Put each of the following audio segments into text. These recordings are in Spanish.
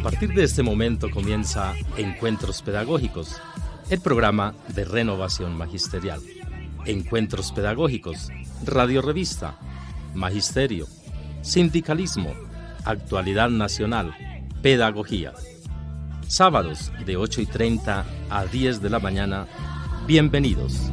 partir de este momento comienza Encuentros Pedagógicos, el programa de renovación magisterial. Encuentros Pedagógicos, Radio Revista, Magisterio, Sindicalismo, Actualidad Nacional, Pedagogía. Sábados de 8:30 a 10 de la mañana. Bienvenidos.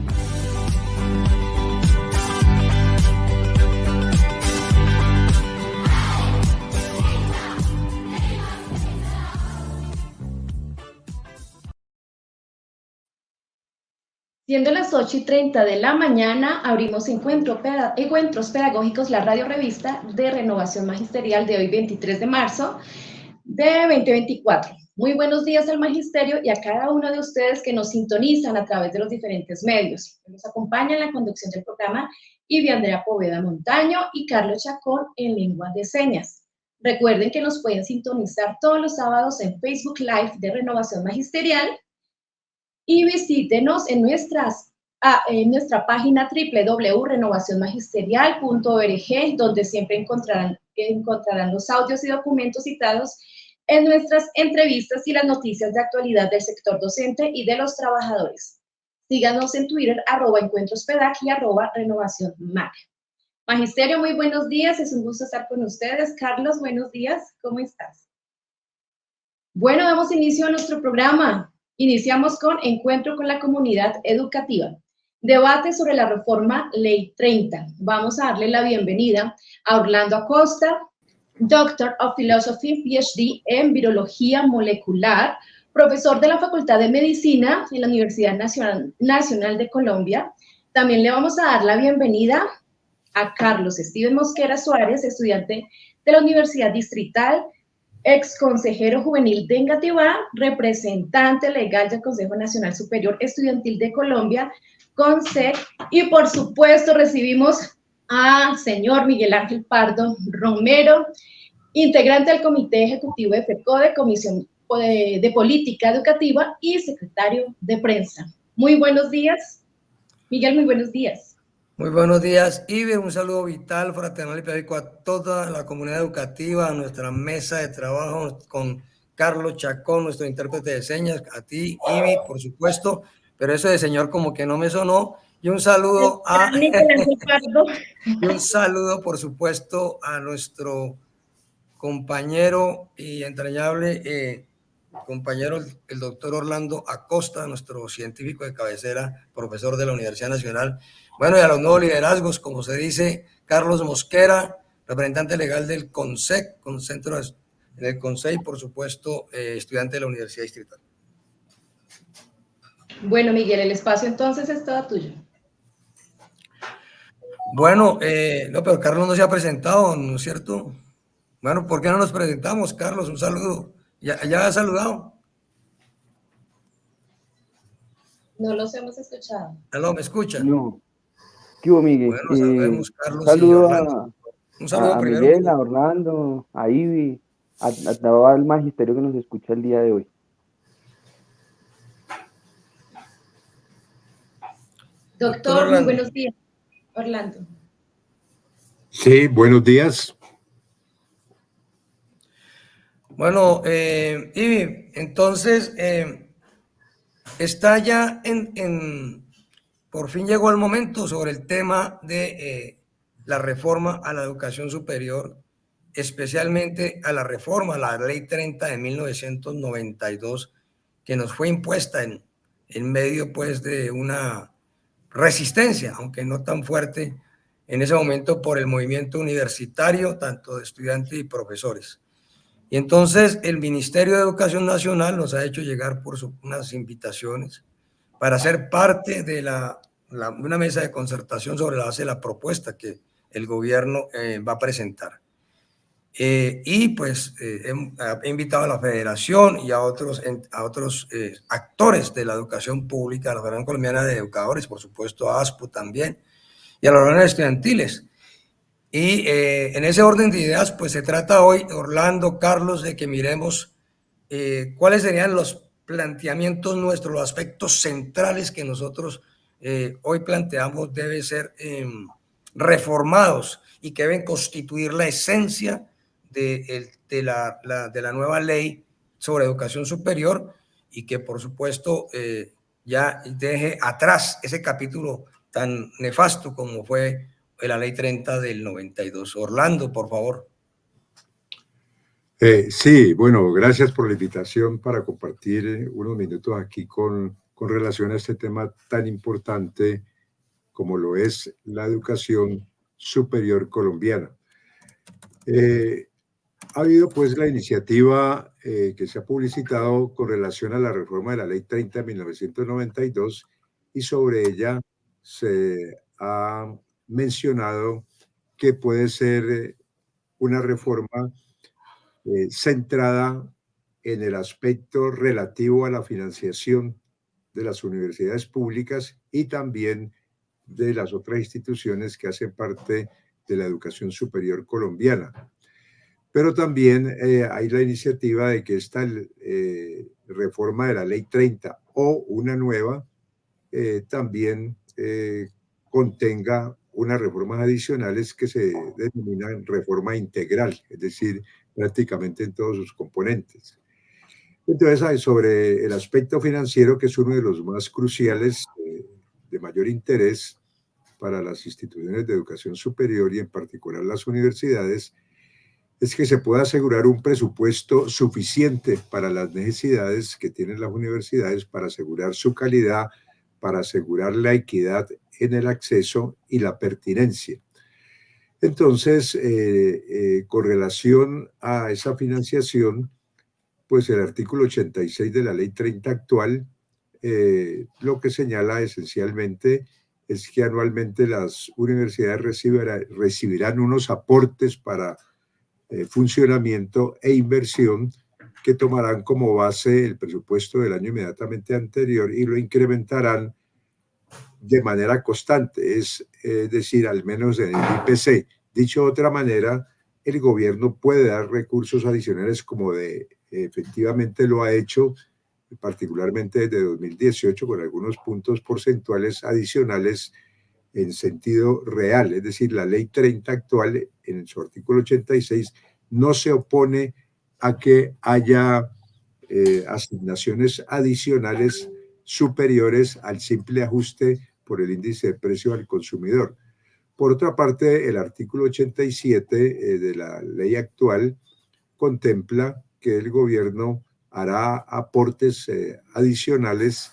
Siendo las 8:30 de la mañana, abrimos Encuentros Pedagógicos, la radio revista de renovación magisterial de hoy, 23 de marzo de 2024. Muy buenos días al magisterio y a cada uno de ustedes que nos sintonizan a través de los diferentes medios. Nos acompaña en la conducción del programa Ivy Andrea Poveda Montaño y Carlos Chacón en lengua de señas. Recuerden que nos pueden sintonizar todos los sábados en Facebook Live de Renovación Magisterial y visítenos en nuestra página www.renovacionmagisterial.org, donde siempre encontrarán los audios y documentos citados en nuestras entrevistas y las noticias de actualidad del sector docente y de los trabajadores. Síganos en Twitter, @encuentrospedag y @renovacionmag. Magisterio, muy buenos días, es un gusto estar con ustedes. Carlos, buenos días, ¿cómo estás? Bueno, damos inicio a nuestro programa. Iniciamos con Encuentro con la Comunidad Educativa. Debate sobre la reforma Ley 30. Vamos a darle la bienvenida a Orlando Acosta, Doctor of Philosophy, PhD en Virología Molecular, profesor de la Facultad de Medicina en la Universidad Nacional de Colombia. También le vamos a dar la bienvenida a Carlos Steven Mosquera Suárez, estudiante de la Universidad Distrital, ex consejero juvenil de Engativá, representante legal del Consejo Nacional Superior Estudiantil de Colombia, CONSEC, y por supuesto recibimos al señor Miguel Ángel Pardo Romero, integrante del Comité Ejecutivo de FECODE, Comisión de Política Educativa y secretario de prensa. Muy buenos días. Miguel, muy buenos días. Muy buenos días, Ibe. Un saludo vital, fraternal y periódico a toda la comunidad educativa, a nuestra mesa de trabajo con Carlos Chacón, nuestro intérprete de señas, a ti, Ibe, por supuesto, pero eso de señor como que no me sonó. Y un saludo y un saludo, por supuesto, a nuestro compañero y entrañable compañero, el doctor Orlando Acosta, nuestro científico de cabecera, profesor de la Universidad Nacional. Bueno, y a los nuevos liderazgos, como se dice, Carlos Mosquera, representante legal del CONSEC, del CONSEC, y por supuesto, estudiante de la Universidad Distrital. Bueno, Miguel, el espacio entonces es todo tuyo. Bueno, no, pero Carlos no se ha presentado, ¿no es cierto? Bueno, ¿por qué no nos presentamos, Carlos? Un saludo. ¿Ya ha saludado? No los hemos escuchado. ¿Aló, me escuchan? No. ¿Qué hubo, Miguel? Bueno, saludemos, Carlos. Un saludo, un saludo a primero. Miguel, a Orlando, a Ivy, a todo el magisterio que nos escucha el día de hoy. Doctor, muy buenos días. Orlando. Sí, buenos días. Bueno, Ivy, entonces, está ya por fin llegó el momento sobre el tema de la reforma a la educación superior, especialmente a la reforma a la Ley 30 de 1992, que nos fue impuesta en medio, pues, de una resistencia, aunque no tan fuerte, en ese momento por el movimiento universitario, tanto de estudiantes y profesores. Y entonces el Ministerio de Educación Nacional nos ha hecho llegar unas invitaciones para ser parte de una mesa de concertación sobre la base de la propuesta que el gobierno va a presentar. Y pues he invitado a la Federación y a otros actores de la educación pública, a la Federación Colombiana de Educadores, por supuesto a ASPO también, y a las organizaciones estudiantiles. Y en ese orden de ideas, pues se trata hoy, Orlando, Carlos, de que miremos cuáles serían los planteamientos nuestros, los aspectos centrales que nosotros hoy planteamos deben ser reformados y que deben constituir la esencia de la nueva ley sobre educación superior y que por supuesto ya deje atrás ese capítulo tan nefasto como fue la Ley 30 del 92. Orlando, por favor. Sí, bueno, gracias por la invitación para compartir unos minutos aquí con relación a este tema tan importante como lo es la educación superior colombiana. Ha habido pues la iniciativa que se ha publicitado con relación a la reforma de la Ley 30 de 1992 y sobre ella se ha mencionado que puede ser una reforma centrada en el aspecto relativo a la financiación de las universidades públicas y también de las otras instituciones que hacen parte de la educación superior colombiana. Pero también hay la iniciativa de que esta reforma de la Ley 30 o una nueva también contenga unas reformas adicionales que se denominan reforma integral, es decir, prácticamente en todos sus componentes. Entonces, hay sobre el aspecto financiero, que es uno de los más cruciales, de mayor interés para las instituciones de educación superior y en particular las universidades, es que se pueda asegurar un presupuesto suficiente para las necesidades que tienen las universidades para asegurar su calidad, para asegurar la equidad en el acceso y la pertinencia. Entonces, con relación a esa financiación, pues el artículo 86 de la Ley 30 actual, lo que señala esencialmente es que anualmente las universidades recibirán unos aportes para funcionamiento e inversión que tomarán como base el presupuesto del año inmediatamente anterior y lo incrementarán de manera constante, es decir, al menos en el IPC. Dicho de otra manera, el gobierno puede dar recursos adicionales como efectivamente lo ha hecho, particularmente desde 2018, con algunos puntos porcentuales adicionales en sentido real. Es decir, la Ley 30 actual, en su artículo 86, no se opone a que haya asignaciones adicionales superiores al simple ajuste por el índice de precio al consumidor. Por otra parte, el artículo 87 de la ley actual contempla que el gobierno hará aportes adicionales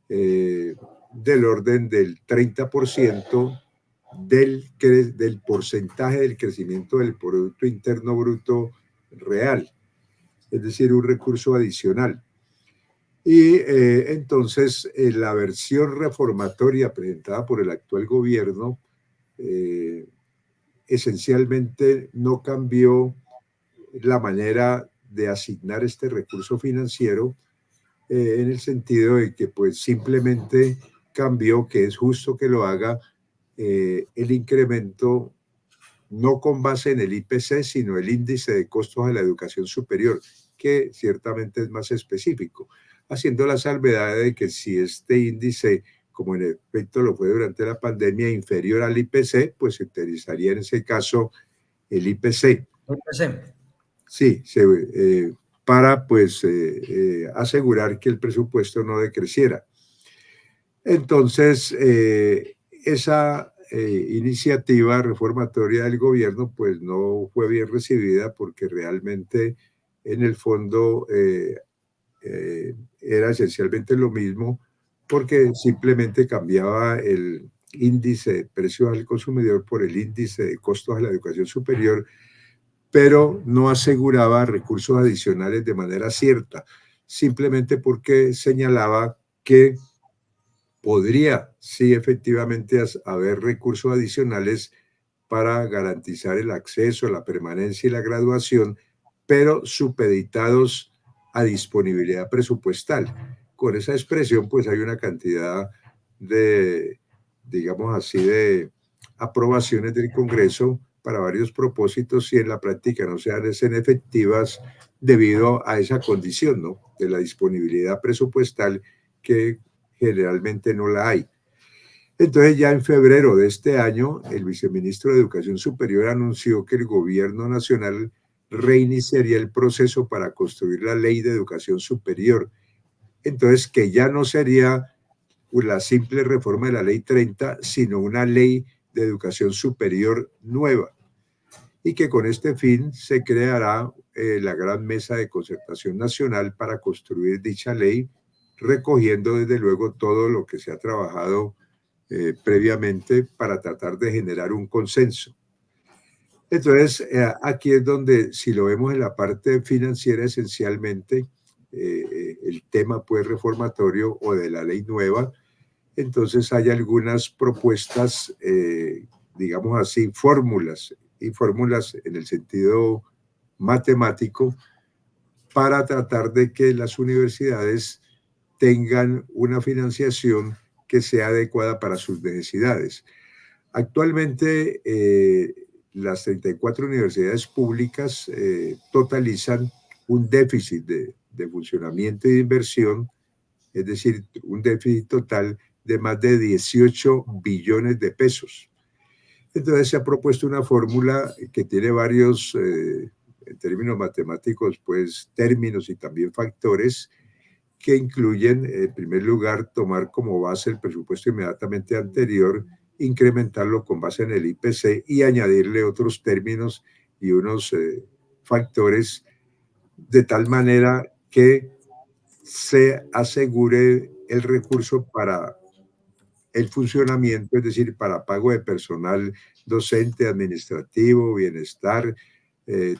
del orden del 30% del porcentaje del crecimiento del Producto Interno Bruto real, es decir, un recurso adicional. Y entonces la versión reformatoria presentada por el actual gobierno esencialmente no cambió la manera de asignar este recurso financiero en el sentido de que pues simplemente cambió, que es justo que lo haga, el incremento no con base en el IPC, sino el índice de costos de la educación superior, que ciertamente es más específico, haciendo la salvedad de que si este índice, como en efecto lo fue durante la pandemia, inferior al IPC, pues se utilizaría en ese caso el IPC. Sí, para pues asegurar que el presupuesto no decreciera. Entonces, esa iniciativa reformatoria del gobierno pues no fue bien recibida porque realmente en el fondo era esencialmente lo mismo, porque simplemente cambiaba el índice de precios al consumidor por el índice de costos de la educación superior, pero no aseguraba recursos adicionales de manera cierta, simplemente porque señalaba que podría, sí, efectivamente haber recursos adicionales para garantizar el acceso, la permanencia y la graduación, pero supeditados a disponibilidad presupuestal. Con esa expresión, pues hay una cantidad de, digamos así, de aprobaciones del Congreso para varios propósitos y en la práctica no se hacen efectivas debido a esa condición, ¿no?, de la disponibilidad presupuestal, que generalmente no la hay. Entonces, ya en febrero de este año, el viceministro de Educación Superior anunció que el gobierno nacional reiniciaría el proceso para construir la ley de educación superior. Entonces, que ya no sería la simple reforma de la ley 30, sino una ley de educación superior nueva. Y que con este fin se creará la gran mesa de concertación nacional para construir dicha ley, recogiendo desde luego todo lo que se ha trabajado previamente para tratar de generar un consenso. Entonces, aquí es donde, si lo vemos en la parte financiera, esencialmente, el tema pues reformatorio o de la ley nueva, entonces hay algunas propuestas, digamos así, fórmulas, y fórmulas en el sentido matemático, para tratar de que las universidades tengan una financiación que sea adecuada para sus necesidades. Actualmente, las 34 universidades públicas totalizan un déficit de funcionamiento y de inversión, es decir, un déficit total de más de 18 billones de pesos. Entonces se ha propuesto una fórmula que tiene varios, en términos matemáticos, pues términos y también factores que incluyen, en primer lugar, tomar como base el presupuesto inmediatamente anterior, incrementarlo con base en el IPC y añadirle otros términos y unos factores de tal manera que se asegure el recurso para el funcionamiento, es decir, para pago de personal docente, administrativo, bienestar,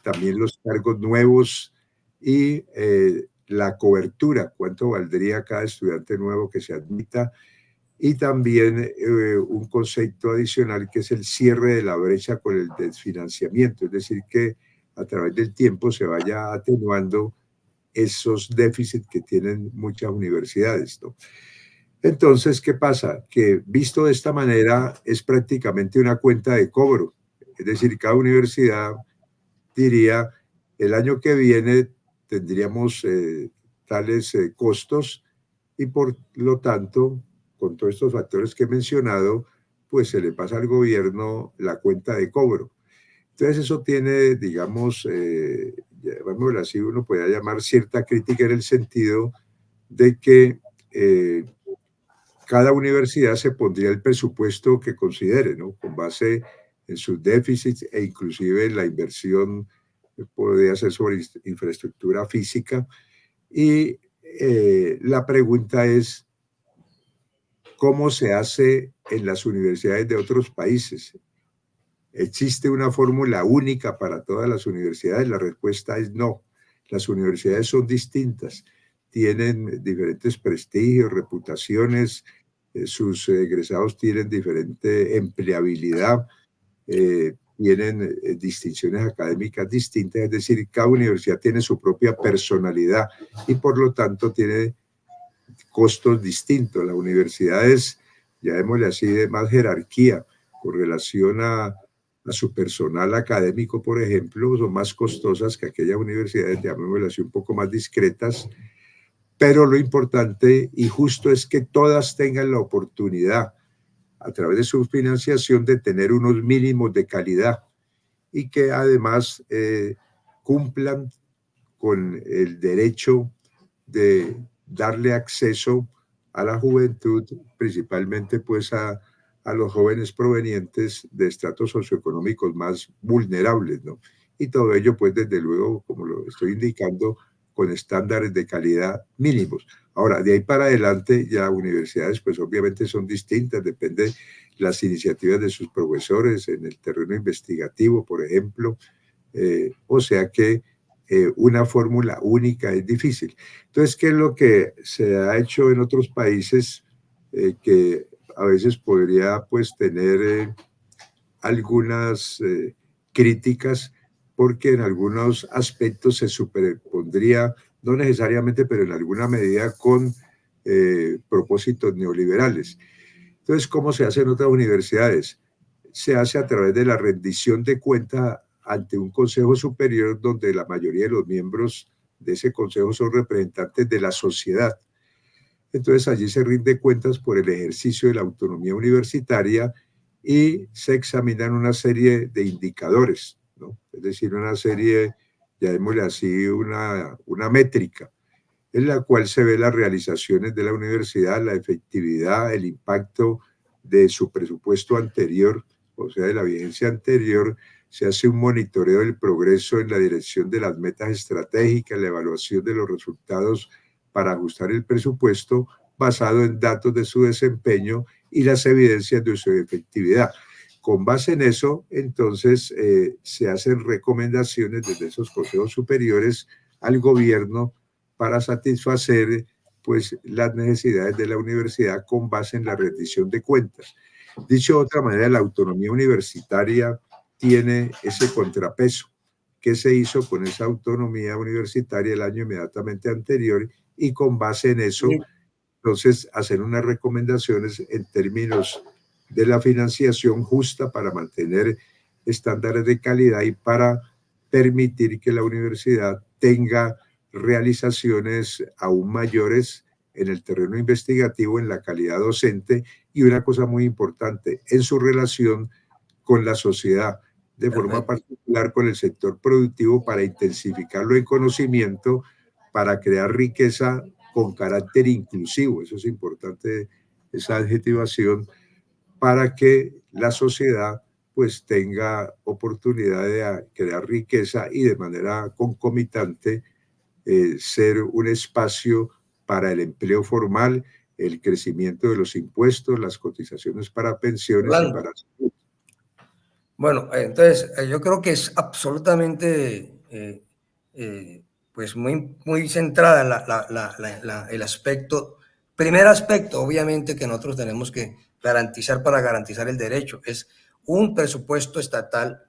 también los cargos nuevos y la cobertura, cuánto valdría cada estudiante nuevo que se admita, y también un concepto adicional que es el cierre de la brecha con el desfinanciamiento, es decir, que a través del tiempo se vaya atenuando esos déficits que tienen muchas universidades, ¿no? Entonces, ¿qué pasa? Que visto de esta manera es prácticamente una cuenta de cobro. Es decir, cada universidad diría, el año que viene tendríamos tales costos y por lo tanto, con todos estos factores que he mencionado, pues se le pasa al gobierno la cuenta de cobro. Entonces eso tiene, digamos, llamémoslo así, uno podría llamar cierta crítica en el sentido de que cada universidad se pondría el presupuesto que considere, ¿no? Con base en sus déficits e inclusive en la inversión que podría hacer sobre infraestructura física. Y la pregunta es, ¿cómo se hace en las universidades de otros países? ¿Existe una fórmula única para todas las universidades? La respuesta es no. Las universidades son distintas, tienen diferentes prestigios, reputaciones, sus egresados tienen diferente empleabilidad, tienen distinciones académicas distintas, es decir, cada universidad tiene su propia personalidad y por lo tanto tiene costos distintos. Las universidades, llamémosle así, de más jerarquía con relación a su personal académico, por ejemplo, son más costosas que aquellas universidades, llamémosle así, un poco más discretas, pero lo importante y justo es que todas tengan la oportunidad, a través de su financiación, de tener unos mínimos de calidad y que además cumplan con el derecho de darle acceso a la juventud, principalmente pues a los jóvenes provenientes de estratos socioeconómicos más vulnerables, ¿no? Y todo ello, pues desde luego, como lo estoy indicando, con estándares de calidad mínimos. Ahora, de ahí para adelante, ya universidades, pues obviamente son distintas, depende de las iniciativas de sus profesores en el terreno investigativo, por ejemplo, o sea que una fórmula única es difícil. Entonces, ¿qué es lo que se ha hecho en otros países que a veces podría pues tener algunas críticas? Porque en algunos aspectos se superpondría, no necesariamente, pero en alguna medida con propósitos neoliberales. Entonces, ¿cómo se hace en otras universidades? Se hace a través de la rendición de cuentas ante un consejo superior donde la mayoría de los miembros de ese consejo son representantes de la sociedad. Entonces, allí se rinde cuentas por el ejercicio de la autonomía universitaria y se examinan una serie de indicadores, ¿no? Es decir, una serie llamémosle así, una métrica en la cual se ve las realizaciones de la universidad, la efectividad, el impacto de su presupuesto anterior, o sea, de la vigencia anterior. Se hace un monitoreo del progreso en la dirección de las metas estratégicas, la evaluación de los resultados para ajustar el presupuesto basado en datos de su desempeño y las evidencias de su efectividad. Con base en eso, entonces, se hacen recomendaciones desde esos consejos superiores al gobierno para satisfacer pues, las necesidades de la universidad con base en la rendición de cuentas. Dicho de otra manera, la autonomía universitaria tiene ese contrapeso. ¿Qué se hizo con esa autonomía universitaria el año inmediatamente anterior? Y con base en eso, entonces, hacer unas recomendaciones en términos de la financiación justa para mantener estándares de calidad y para permitir que la universidad tenga realizaciones aún mayores en el terreno investigativo, en la calidad docente y una cosa muy importante, en su relación con la sociedad, de forma particular con el sector productivo para intensificarlo en conocimiento, para crear riqueza con carácter inclusivo. Eso es importante, esa adjetivación, para que la sociedad pues tenga oportunidad de crear riqueza y de manera concomitante ser un espacio para el empleo formal, el crecimiento de los impuestos, las cotizaciones para pensiones y para salud. Bueno, entonces yo creo que es absolutamente pues muy centrada el aspecto, primer aspecto obviamente que nosotros tenemos que garantizar para garantizar el derecho, es un presupuesto estatal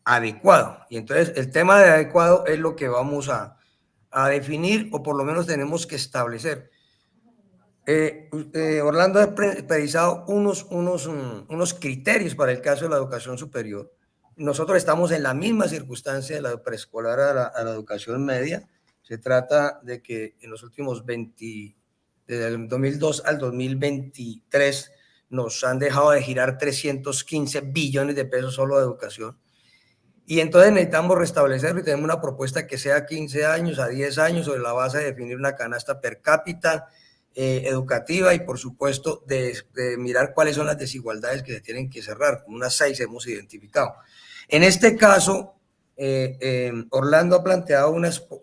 adecuado. Y entonces el tema de adecuado es lo que vamos a definir, o por lo menos tenemos que establecer. Orlando ha precisado unos criterios para el caso de la educación superior. Nosotros estamos en la misma circunstancia de la preescolar a la educación media. Se trata de que en los últimos desde el 2002 al 2023, nos han dejado de girar 315 billones de pesos solo de educación. Y entonces necesitamos restablecerlo y tenemos una propuesta que sea 15 años a 10 años sobre la base de definir una canasta per cápita educativa y, por supuesto, de mirar cuáles son las desigualdades que se tienen que cerrar. Como unas 6 hemos identificado. En este caso, Orlando ha planteado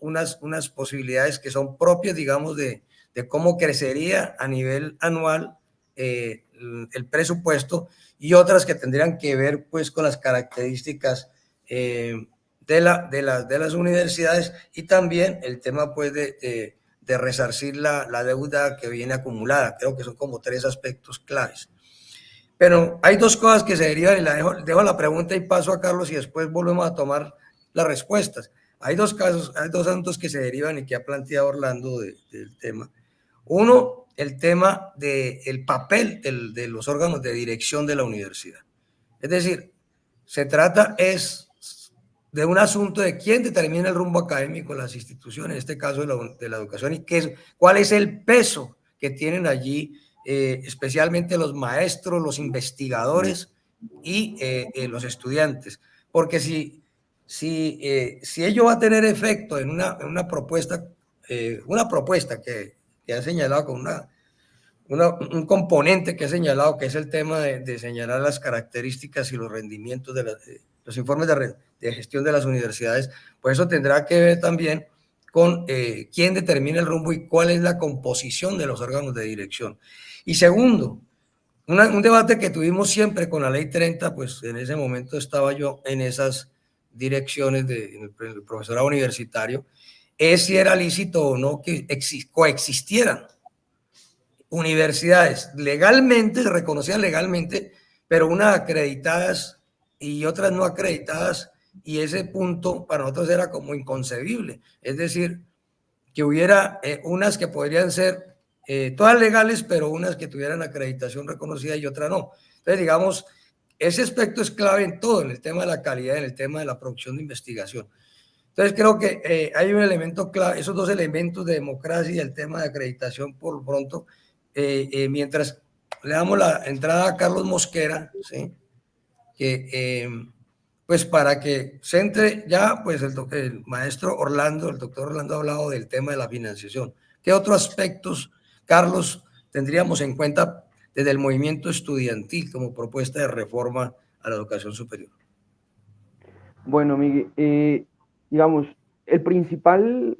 unas posibilidades que son propias, digamos, de cómo crecería a nivel anual el presupuesto, y otras que tendrían que ver pues con las características de las universidades, y también el tema pues de resarcir la deuda que viene acumulada. Creo que son como 3 aspectos claves. Pero hay 2 cosas que se derivan, y dejo la pregunta y paso a Carlos y después volvemos a tomar las respuestas. Hay 2 asuntos que se derivan y que ha planteado Orlando del tema. Uno, el tema del papel de los órganos de dirección de la universidad. Es decir, se trata de un asunto de quién determina el rumbo académico en las instituciones, en este caso de la educación, y cuál es el peso que tienen allí, especialmente los maestros, los investigadores y los estudiantes. Porque si ello va a tener efecto en una propuesta que ha señalado con un componente que ha señalado, que es el tema de señalar las características y los rendimientos de los informes de gestión de las universidades, pues eso tendrá que ver también con quién determina el rumbo y cuál es la composición de los órganos de dirección. Y segundo, un debate que tuvimos siempre con la Ley 30, pues en ese momento estaba yo en esas direcciones en el profesorado universitario, es si era lícito o no que coexistieran universidades legalmente, reconocidas legalmente, pero unas acreditadas y otras no acreditadas, y ese punto para nosotros era como inconcebible. Es decir, que hubiera unas que podrían ser todas legales, pero unas que tuvieran acreditación reconocida y otras no. Entonces, digamos, ese aspecto es clave en todo, en el tema de la calidad, en el tema de la producción de investigación. Entonces, creo que hay un elemento clave, esos 2 elementos de democracia y el tema de acreditación por lo pronto. Mientras le damos la entrada a Carlos Mosquera, ¿sí? Que pues para que se entre ya, pues el maestro Orlando, el doctor Orlando ha hablado del tema de la financiación. ¿Qué otros aspectos, Carlos, tendríamos en cuenta desde el movimiento estudiantil como propuesta de reforma a la educación superior? Bueno, Miguel, digamos, la principal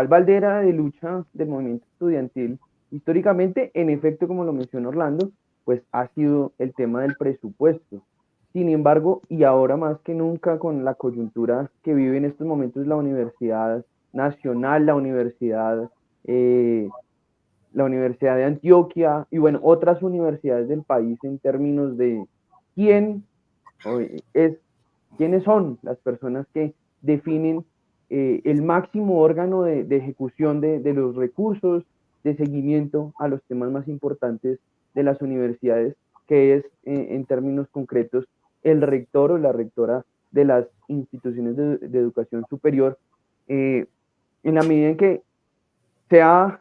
bandera de lucha del movimiento estudiantil, históricamente, en efecto, como lo mencionó Orlando, pues ha sido el tema del presupuesto. Sin embargo, y ahora más que nunca con la coyuntura que vive en estos momentos la Universidad Nacional, la Universidad de Antioquia y bueno, otras universidades del país en términos de quién quiénes son las personas que definen el máximo órgano de ejecución de los recursos, de seguimiento a los temas más importantes de las universidades, que es en términos concretos el rector o la rectora de las instituciones de educación superior, en la medida en que se ha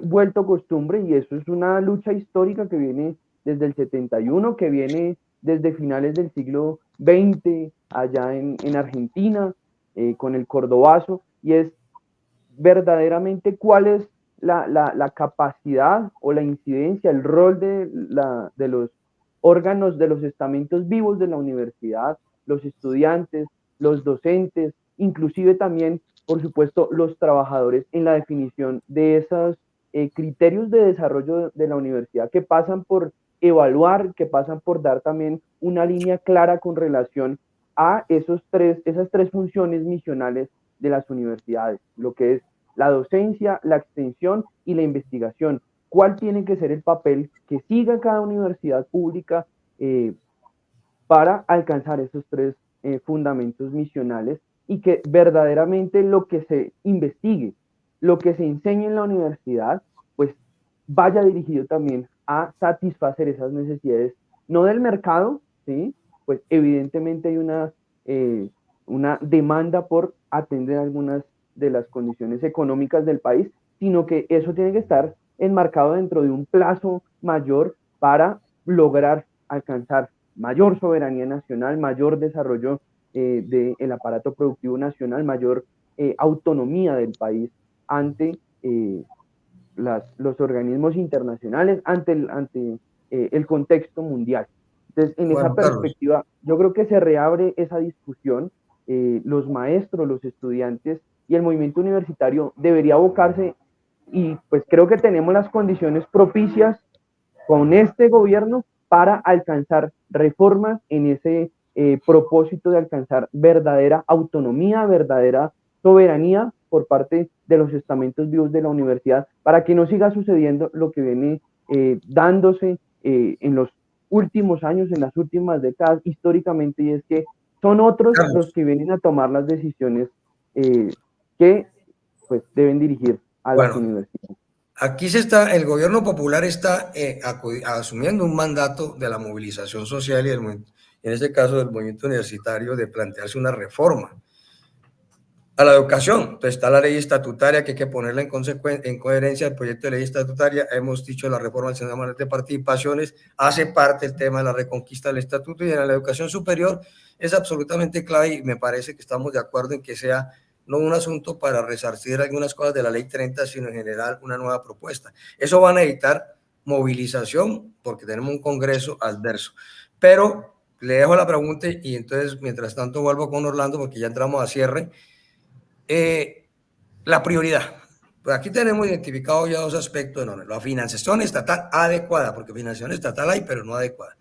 vuelto costumbre, y eso es una lucha histórica que viene desde el 71, que viene desde finales del siglo XX, allá en Argentina, con el Cordobazo, y es verdaderamente cuál es la capacidad o la incidencia, el rol de los órganos, de los estamentos vivos de la universidad, los estudiantes, los docentes, inclusive también, por supuesto, los trabajadores en la definición de esos criterios de desarrollo de la universidad que pasan por evaluar, que pasan por dar también una línea clara con relación a esas tres funciones misionales de las universidades, lo que es la docencia, la extensión y la investigación. ¿Cuál tiene que ser el papel que siga cada universidad pública para alcanzar esos tres fundamentos misionales y que verdaderamente lo que se investigue, lo que se enseñe en la universidad, pues vaya dirigido también a satisfacer esas necesidades, no del mercado, ¿sí? Pues evidentemente hay una demanda por atender algunas de las condiciones económicas del país, sino que eso tiene que estar enmarcado dentro de un plazo mayor para lograr alcanzar mayor soberanía nacional, mayor desarrollo del aparato productivo nacional, mayor autonomía del país ante los organismos internacionales, ante el contexto mundial. Entonces, en esa perspectiva, yo creo que se reabre esa discusión. Los maestros, los estudiantes y el movimiento universitario debería abocarse, y pues creo que tenemos las condiciones propicias con este gobierno para alcanzar reformas en ese propósito de alcanzar verdadera autonomía, verdadera soberanía por parte de los estamentos vivos de la universidad, para que no siga sucediendo lo que viene dándose en los últimos años, en las últimas décadas históricamente, y es que son otros los que vienen a tomar las decisiones que pues deben dirigir a las universidades. Aquí el gobierno popular está asumiendo un mandato de la movilización social y en este caso del movimiento universitario, de plantearse una reforma a la educación. Entonces está la ley estatutaria que hay que ponerla en coherencia al proyecto de ley estatutaria. Hemos dicho la reforma del sistema de participaciones, hace parte el tema de la reconquista del estatuto, y en la educación superior es absolutamente clave, y me parece que estamos de acuerdo en que sea no un asunto para resarcir algunas cosas de la ley 30, sino en general una nueva propuesta. Eso va a necesitar movilización porque tenemos un Congreso adverso. Pero le dejo la pregunta y entonces mientras tanto vuelvo con Orlando porque ya entramos a cierre. La prioridad. Pues aquí tenemos identificado ya dos aspectos. La financiación estatal adecuada, porque financiación estatal hay, pero no adecuada.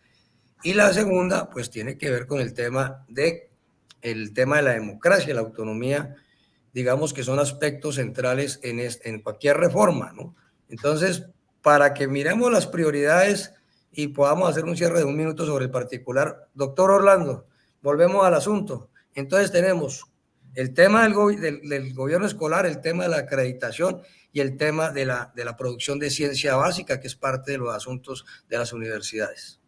Y la segunda, pues tiene que ver con el tema de la democracia, la autonomía, digamos que son aspectos centrales en cualquier reforma, ¿no? Entonces, para que miremos las prioridades y podamos hacer un cierre de 1 minuto sobre el particular, doctor Orlando, volvemos al asunto. Entonces tenemos el tema del gobierno escolar, el tema de la acreditación y el tema de la producción de ciencia básica, que es parte de los asuntos de las universidades.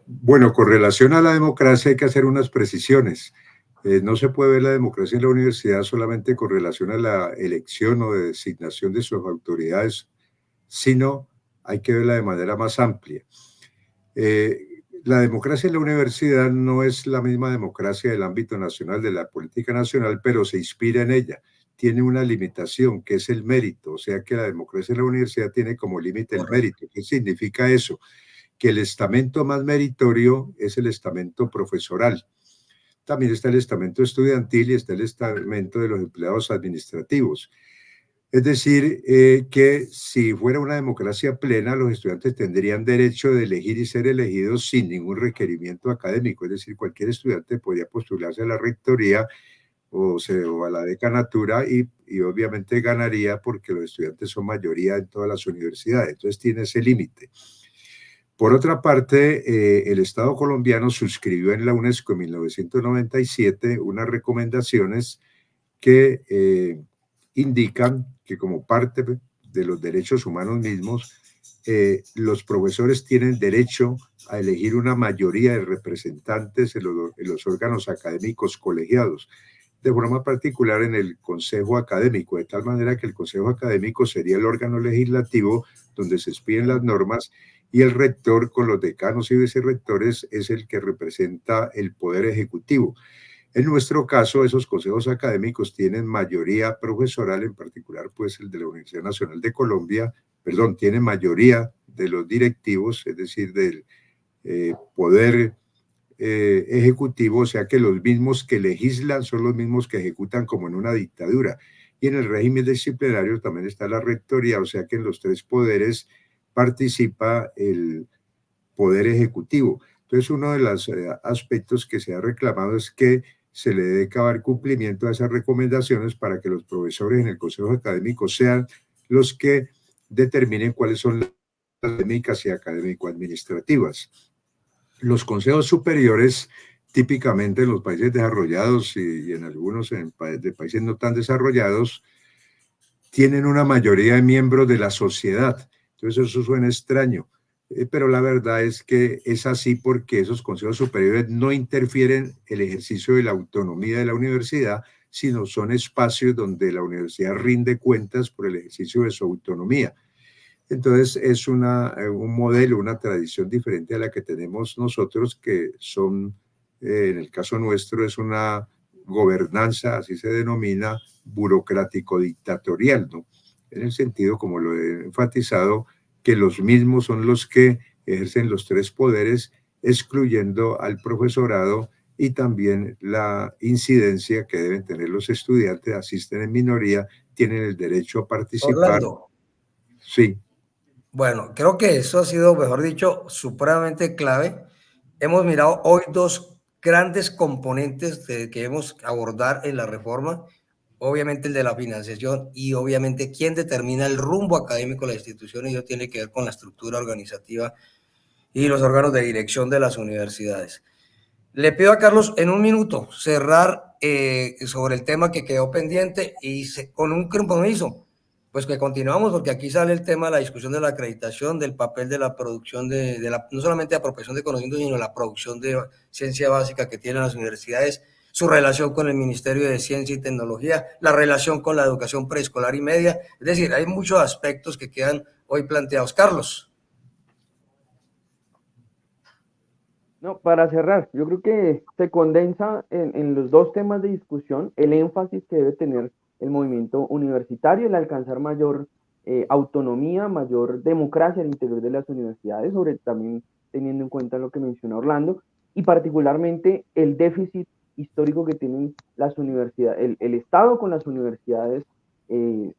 Bueno, con relación a la democracia hay que hacer unas precisiones. No se puede ver la democracia en la universidad solamente con relación a la elección o de designación de sus autoridades, sino hay que verla de manera más amplia. la democracia en la universidad no es la misma democracia del ámbito nacional, de la política nacional, pero se inspira en ella. Tiene una limitación, que es el mérito, o sea que la democracia en la universidad tiene como límite el mérito. ¿Qué significa eso? Que el estamento más meritorio es el estamento profesoral. También está el estamento estudiantil y está el estamento de los empleados administrativos. Es decir, que si fuera una democracia plena, los estudiantes tendrían derecho de elegir y ser elegidos sin ningún requerimiento académico. Es decir, cualquier estudiante podría postularse a la rectoría o a la decanatura y obviamente ganaría porque los estudiantes son mayoría en todas las universidades. Entonces tiene ese límite. Por otra parte, el Estado colombiano suscribió en la UNESCO en 1997 unas recomendaciones que indican que como parte de los derechos humanos mismos, los profesores tienen derecho a elegir una mayoría de representantes en los órganos académicos colegiados, de forma particular en el Consejo Académico, de tal manera que el Consejo Académico sería el órgano legislativo donde se expiden las normas y el rector con los decanos y vicerrectores es el que representa el poder ejecutivo. En nuestro caso, esos consejos académicos tienen mayoría profesoral, en particular, pues el de la Universidad Nacional de Colombia, perdón, tiene mayoría de los directivos, es decir, del poder ejecutivo, o sea que los mismos que legislan son los mismos que ejecutan como en una dictadura. Y en el régimen disciplinario también está la rectoría, o sea que en los tres poderes participa el poder ejecutivo. Entonces, uno de los aspectos que se ha reclamado es que se le debe dar cumplimiento a esas recomendaciones para que los profesores en el Consejo Académico sean los que determinen cuáles son las académicas y académico-administrativas. Los consejos superiores, típicamente en los países desarrollados y en algunos de países no tan desarrollados, tienen una mayoría de miembros de la sociedad. Entonces, eso suena extraño. Pero la verdad es que es así porque esos consejos superiores no interfieren en el ejercicio de la autonomía de la universidad, sino son espacios donde la universidad rinde cuentas por el ejercicio de su autonomía. Entonces es un modelo, una tradición diferente a la que tenemos nosotros, que son, en el caso nuestro, es una gobernanza, así se denomina, burocrático-dictatorial, ¿no? En el sentido, como lo he enfatizado, que los mismos son los que ejercen los tres poderes, excluyendo al profesorado y también la incidencia que deben tener los estudiantes, asisten en minoría, tienen el derecho a participar. Orlando. Sí. Bueno, creo que eso ha sido, mejor dicho, supremamente clave. Hemos mirado hoy dos grandes componentes que debemos abordar en la reforma. Obviamente el de la financiación y obviamente quién determina el rumbo académico de la institución, y eso tiene que ver con la estructura organizativa y los órganos de dirección de las universidades. Le pido a Carlos en un minuto cerrar sobre el tema que quedó pendiente y con un compromiso, pues que continuamos, porque aquí sale el tema de la discusión de la acreditación, del papel de la producción, no solamente la apropiación de conocimientos, sino la producción de ciencia básica que tienen las universidades, su relación con el Ministerio de Ciencia y Tecnología, la relación con la educación preescolar y media. Es decir, hay muchos aspectos que quedan hoy planteados. Carlos. No, para cerrar, yo creo que se condensa en los dos temas de discusión el énfasis que debe tener el movimiento universitario, el alcanzar mayor autonomía, mayor democracia al interior de las universidades, sobre también teniendo en cuenta lo que menciona Orlando, y particularmente el déficit histórico que tienen las universidades, el Estado con las universidades de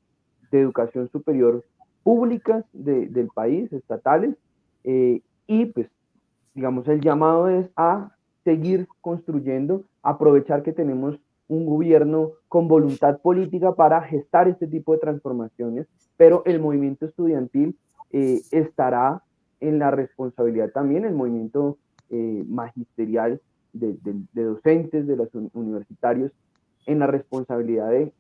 educación superior públicas del país, estatales, y pues digamos el llamado es a seguir construyendo, aprovechar que tenemos un gobierno con voluntad política para gestar este tipo de transformaciones, pero el movimiento estudiantil estará en la responsabilidad también, el movimiento magisterial de docentes, de los universitarios, en la responsabilidad de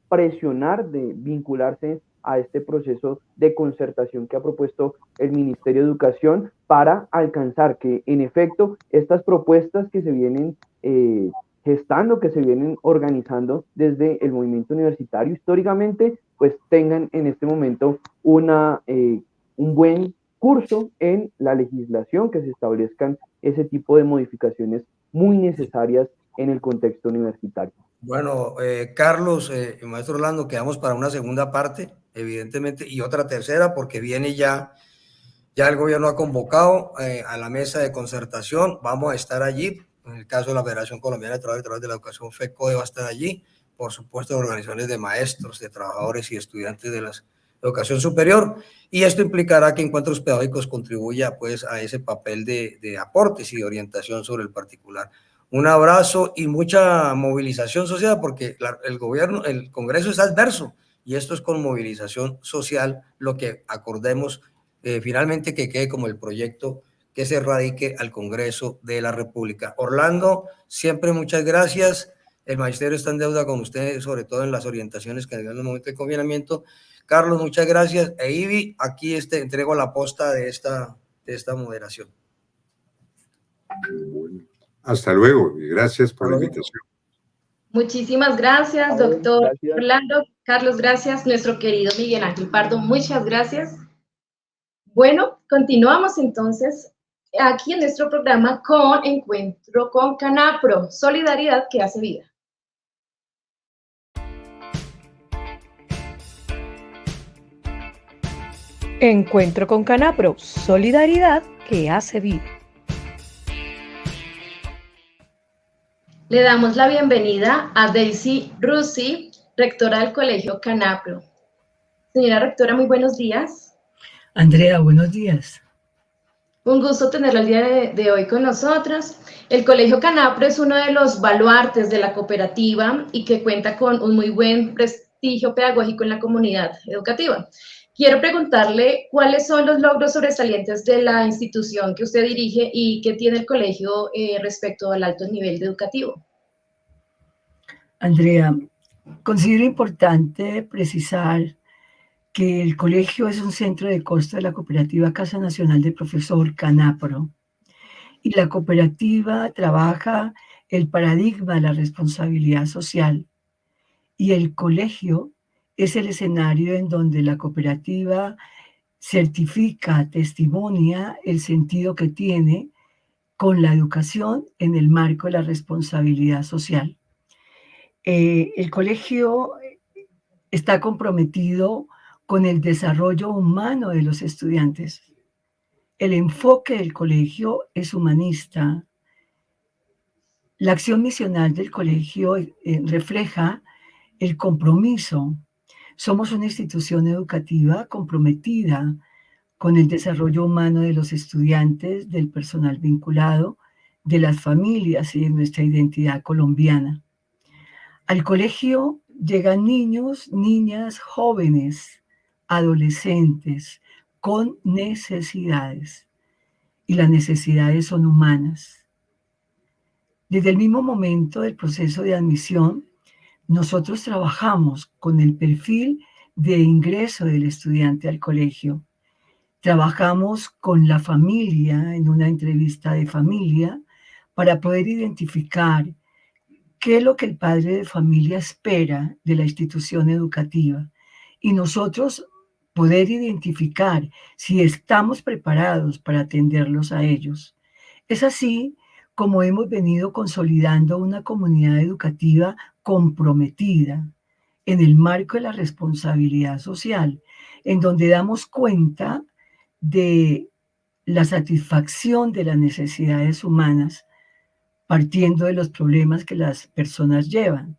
presionar, de vincularse a este proceso de concertación que ha propuesto el Ministerio de Educación para alcanzar que, en efecto, estas propuestas que se vienen gestando, que se vienen organizando desde el movimiento universitario históricamente, pues tengan en este momento un buen curso en la legislación, que se establezcan ese tipo de modificaciones muy necesarias en el contexto universitario. Bueno, Carlos, maestro Orlando, quedamos para una segunda parte, evidentemente, y otra tercera, porque viene ya el gobierno ha convocado a la mesa de concertación, vamos a estar allí, en el caso de la Federación Colombiana de Trabajo y Trabajo de la Educación, FECODE va a estar allí, por supuesto, organizaciones de maestros, de trabajadores y estudiantes de la educación superior, y esto implicará que Encuentros Pedagógicos contribuya pues a ese papel de aportes y de orientación sobre el particular. Un abrazo y mucha movilización social, porque el gobierno, el Congreso es adverso, y esto es con movilización social lo que acordemos finalmente, que quede como el proyecto que se radique al Congreso de la República. Orlando, siempre muchas gracias. El magisterio está en deuda con ustedes, sobre todo en las orientaciones que dan en el momento de confinamiento. Carlos, muchas gracias. E Ivy, aquí entrego la posta de esta moderación. Bueno, hasta luego y gracias por la invitación. Muchísimas gracias, doctor Gracias. Orlando. Carlos, gracias. Nuestro querido Miguel Ángel Pardo, muchas gracias. Bueno, continuamos entonces aquí en nuestro programa con Encuentro con Canapro, solidaridad que hace vida. Encuentro con Canapro, solidaridad que hace vida. Le damos la bienvenida a Daisy Rusi, rectora del Colegio Canapro. Señora rectora, muy buenos días. Andrea, buenos días. Un gusto tenerla el día de hoy con nosotros. El Colegio Canapro es uno de los baluartes de la cooperativa y que cuenta con un muy buen prestigio pedagógico en la comunidad educativa. Quiero preguntarle cuáles son los logros sobresalientes de la institución que usted dirige y que tiene el colegio respecto al alto nivel educativo. Andrea, considero importante precisar que el colegio es un centro de costo de la cooperativa Casa Nacional del Profesor Canapro, y la cooperativa trabaja el paradigma de la responsabilidad social, y el colegio es el escenario en donde la cooperativa certifica, testimonia el sentido que tiene con la educación en el marco de la responsabilidad social. El colegio está comprometido con el desarrollo humano de los estudiantes. El enfoque del colegio es humanista. La acción misional del colegio refleja el compromiso. Somos una institución educativa comprometida con el desarrollo humano de los estudiantes, del personal vinculado, de las familias y de nuestra identidad colombiana. Al colegio llegan niños, niñas, jóvenes, adolescentes con necesidades, y las necesidades son humanas. Desde el mismo momento del proceso de admisión, nosotros trabajamos con el perfil de ingreso del estudiante al colegio. Trabajamos con la familia en una entrevista de familia para poder identificar qué es lo que el padre de familia espera de la institución educativa, y nosotros poder identificar si estamos preparados para atenderlos a ellos. Es así como hemos venido consolidando una comunidad educativa comprometida en el marco de la responsabilidad social, en donde damos cuenta de la satisfacción de las necesidades humanas, partiendo de los problemas que las personas llevan.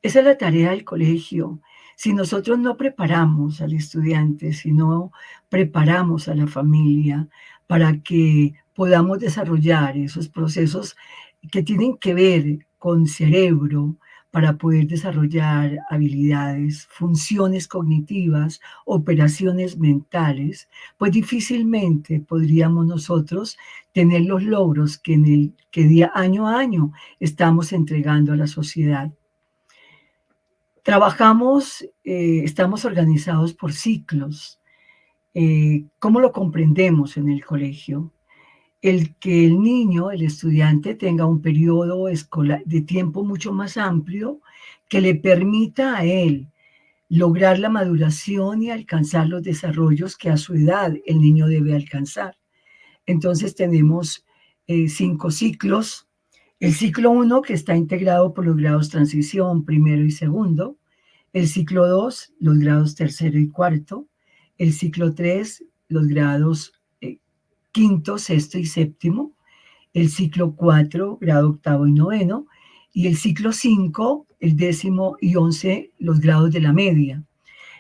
Esa es la tarea del colegio. Si nosotros no preparamos al estudiante, si no preparamos a la familia para que podamos desarrollar esos procesos que tienen que ver con cerebro, para poder desarrollar habilidades, funciones cognitivas, operaciones mentales, pues difícilmente podríamos nosotros tener los logros que año a año estamos entregando a la sociedad. Trabajamos, estamos organizados por ciclos. ¿Cómo lo comprendemos en el colegio? El que el niño, el estudiante, tenga un periodo escolar de tiempo mucho más amplio que le permita a él lograr la maduración y alcanzar los desarrollos que a su edad el niño debe alcanzar. Entonces tenemos 5 ciclos. El ciclo 1, que está integrado por los grados transición, primero y segundo. El ciclo 2, los grados tercero y cuarto. El ciclo 3, los grados quinto, sexto y séptimo. El ciclo 4, grado octavo y noveno. Y el ciclo 5, el 10º y 11, los grados de la media.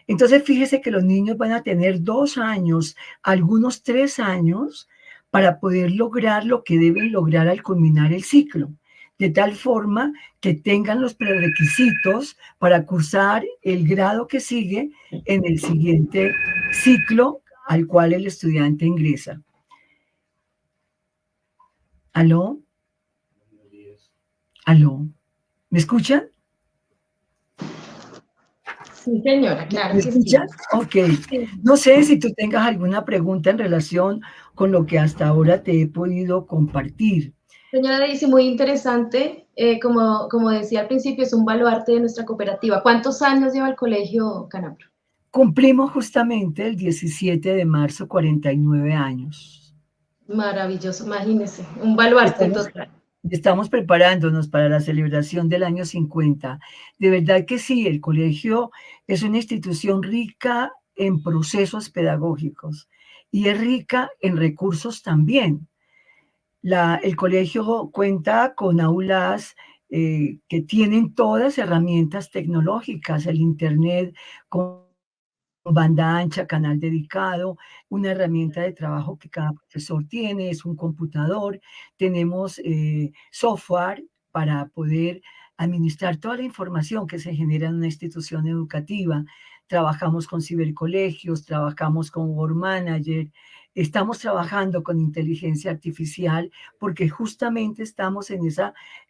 Entonces, fíjese que los niños van a tener 2 años, algunos 3 años, para poder lograr lo que deben lograr al culminar el ciclo, de tal forma que tengan los prerequisitos para cursar el grado que sigue en el siguiente ciclo al cual el estudiante ingresa. ¿Aló? ¿Aló? ¿Me escuchan? Sí, señora, claro ¿Me que escuchan? sí. Ok. No sé si tú tengas alguna pregunta en relación con lo que hasta ahora te he podido compartir. Señora Daisy, muy interesante. Como decía al principio, es un baluarte de nuestra cooperativa. ¿Cuántos años lleva el colegio Canapro? Cumplimos justamente el 17 de marzo 49 años. Maravilloso, imagínese, un baluarte total. Estamos preparándonos para la celebración del año 50. De verdad que sí, el colegio es una institución rica en procesos pedagógicos y es rica en recursos también. El colegio cuenta con aulas que tienen todas herramientas tecnológicas, el Internet con banda ancha, canal dedicado, una herramienta de trabajo que cada profesor tiene, es un computador, tenemos software para poder administrar toda la información que se genera en una institución educativa. Trabajamos con cibercolegios, trabajamos con Work Manager, estamos trabajando con inteligencia artificial porque justamente estamos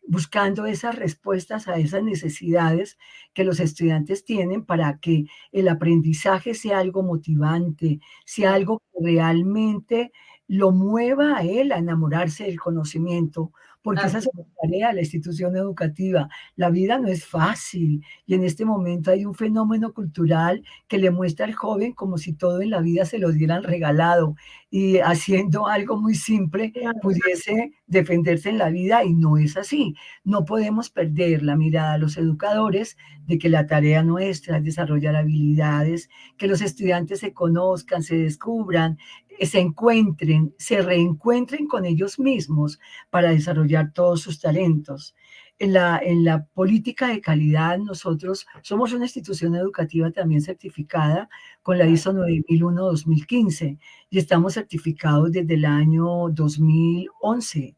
buscando esas respuestas a esas necesidades que los estudiantes tienen para que el aprendizaje sea algo motivante, sea algo que realmente lo mueva a él a enamorarse del conocimiento, porque esa es la tarea de la institución educativa. La vida no es fácil y en este momento hay un fenómeno cultural que le muestra al joven como si todo en la vida se lo dieran regalado y haciendo algo muy simple pudiese defenderse en la vida y no es así. No podemos perder la mirada a los educadores de que la tarea nuestra es desarrollar habilidades, que los estudiantes se conozcan, se descubran, se encuentren, se reencuentren con ellos mismos para desarrollar todos sus talentos. En la política de calidad, nosotros somos una institución educativa también certificada con la ISO 9001-2015 y estamos certificados desde el año 2011.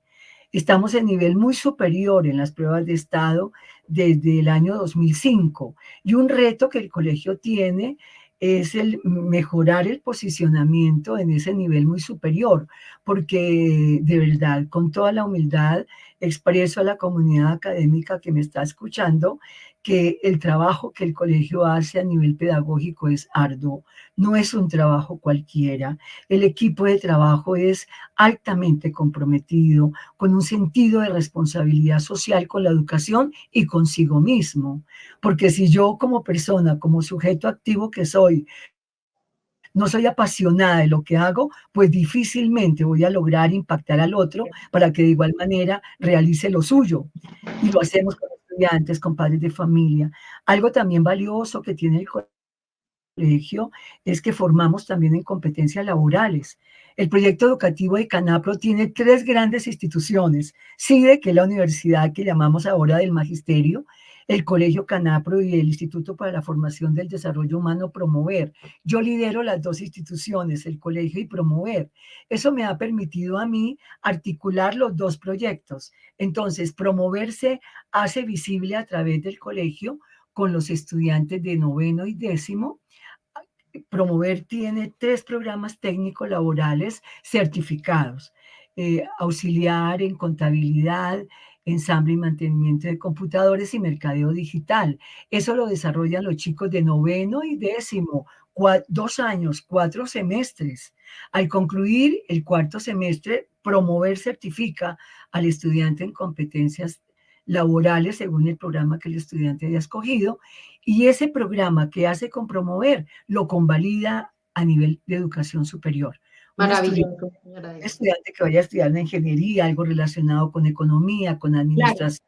Estamos en nivel muy superior en las pruebas de estado desde el año 2005 y un reto que el colegio tiene es el mejorar el posicionamiento en ese nivel muy superior, porque de verdad, con toda la humildad, expreso a la comunidad académica que me está escuchando que el trabajo que el colegio hace a nivel pedagógico es arduo, no es un trabajo cualquiera. El equipo de trabajo es altamente comprometido, con un sentido de responsabilidad social con la educación y consigo mismo. Porque si yo como persona, como sujeto activo que soy, no soy apasionada de lo que hago, pues difícilmente voy a lograr impactar al otro para que de igual manera realice lo suyo. Y lo hacemos con estudiantes, con padres de familia. Algo también valioso que tiene el colegio es que formamos también en competencias laborales. El proyecto educativo de Canapro tiene 3 grandes instituciones: CIDE, que es la universidad que llamamos ahora del Magisterio, el Colegio Canapro y el Instituto para la Formación del Desarrollo Humano, Promover. Yo lidero las 2 instituciones, el colegio y Promover. Eso me ha permitido a mí articular los 2 proyectos. Entonces, Promover se hace visible a través del colegio con los estudiantes de 9º y 10º. Promover tiene 3 programas técnicos laborales certificados: auxiliar en contabilidad, ensamble y mantenimiento de computadores y mercadeo digital. Eso lo desarrollan los chicos de 9º y 10º, 2 años, 4 semestres. Al concluir el 4º semestre, Promover certifica al estudiante en competencias laborales según el programa que el estudiante haya escogido, y ese programa que hace con promover lo convalida a nivel de educación superior. Maravilloso, Un estudiante que vaya a estudiar una ingeniería, algo relacionado con economía, con administración,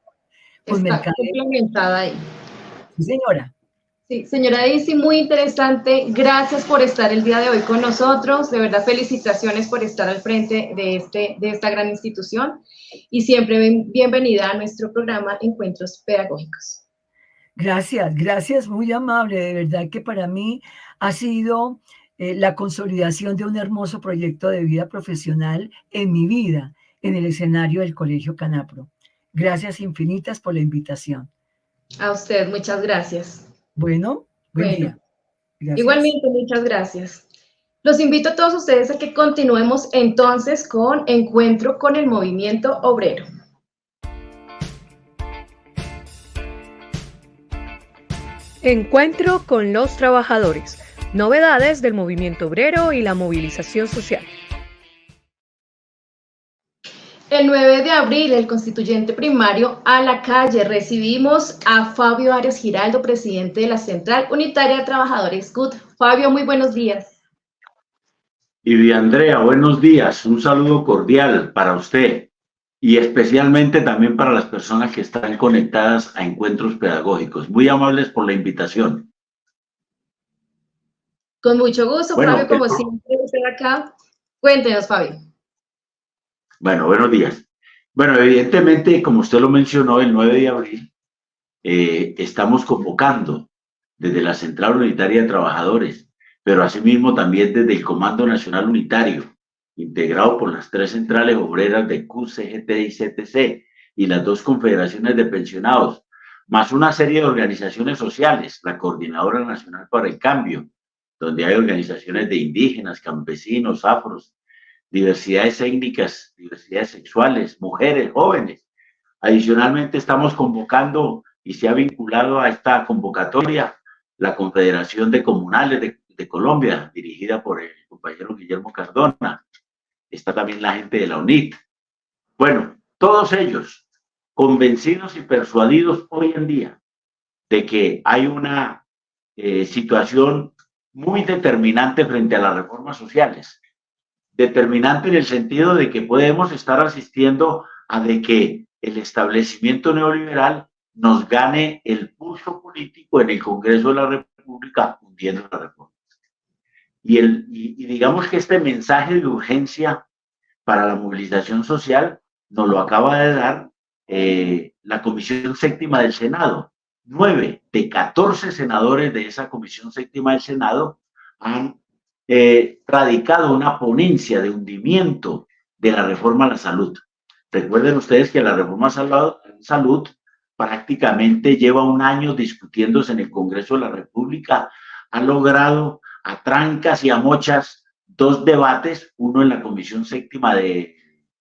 con está mercadeo. complementada ahí. Sí, señora. Sí, señora Daisy, muy interesante. Gracias por estar el día de hoy con nosotros. De verdad, felicitaciones por estar al frente de esta gran institución y siempre bienvenida a nuestro programa Encuentros Pedagógicos. Gracias, gracias, muy amable. De verdad que para mí ha sido la consolidación de un hermoso proyecto de vida profesional en mi vida, en el escenario del Colegio Canapro. Gracias infinitas por la invitación. A usted, muchas gracias. Bueno, buen día. Gracias. Igualmente, muchas gracias. Los invito a todos ustedes a que continuemos entonces con Encuentro con el Movimiento Obrero. Encuentro con los trabajadores. Novedades del movimiento obrero y la movilización social. El 9 de abril, el constituyente primario a la calle. Recibimos a Fabio Arias Giraldo, presidente de la Central Unitaria de Trabajadores CUT. Fabio, muy buenos días. Y Andrea, buenos días. Un saludo cordial para usted y especialmente también para las personas que están conectadas a encuentros pedagógicos. Muy amables por la invitación. Con mucho gusto, bueno, Fabio, como siempre, usted acá. Cuéntenos, Fabio. Bueno, buenos días. Bueno, evidentemente, como usted lo mencionó, el 9 de abril estamos convocando desde la Central Unitaria de Trabajadores, pero asimismo también desde el Comando Nacional Unitario, integrado por las 3 centrales obreras de CUT, CGT y CTC, y las 2 confederaciones de pensionados, más una serie de organizaciones sociales, la Coordinadora Nacional para el Cambio, donde hay organizaciones de indígenas, campesinos, afros, diversidades étnicas, diversidades sexuales, mujeres, jóvenes. Adicionalmente, estamos convocando y se ha vinculado a esta convocatoria la Confederación de Comunales de Colombia, dirigida por el compañero Guillermo Cardona. Está también la gente de la UNIT. Bueno, todos ellos convencidos y persuadidos hoy en día de que hay una situación muy determinante frente a las reformas sociales. Determinante en el sentido de que podemos estar asistiendo a de que el establecimiento neoliberal nos gane el pulso político en el Congreso de la República hundiendo la reforma. Y digamos que este mensaje de urgencia para la movilización social nos lo acaba de dar la Comisión Séptima del Senado. 9 de 14 senadores de esa Comisión Séptima del Senado han radicado una ponencia de hundimiento de la reforma a la salud. Recuerden ustedes que la reforma a la salud prácticamente lleva un año discutiéndose en el Congreso de la República. Ha logrado a trancas y a mochas 2 debates, uno en la Comisión Séptima de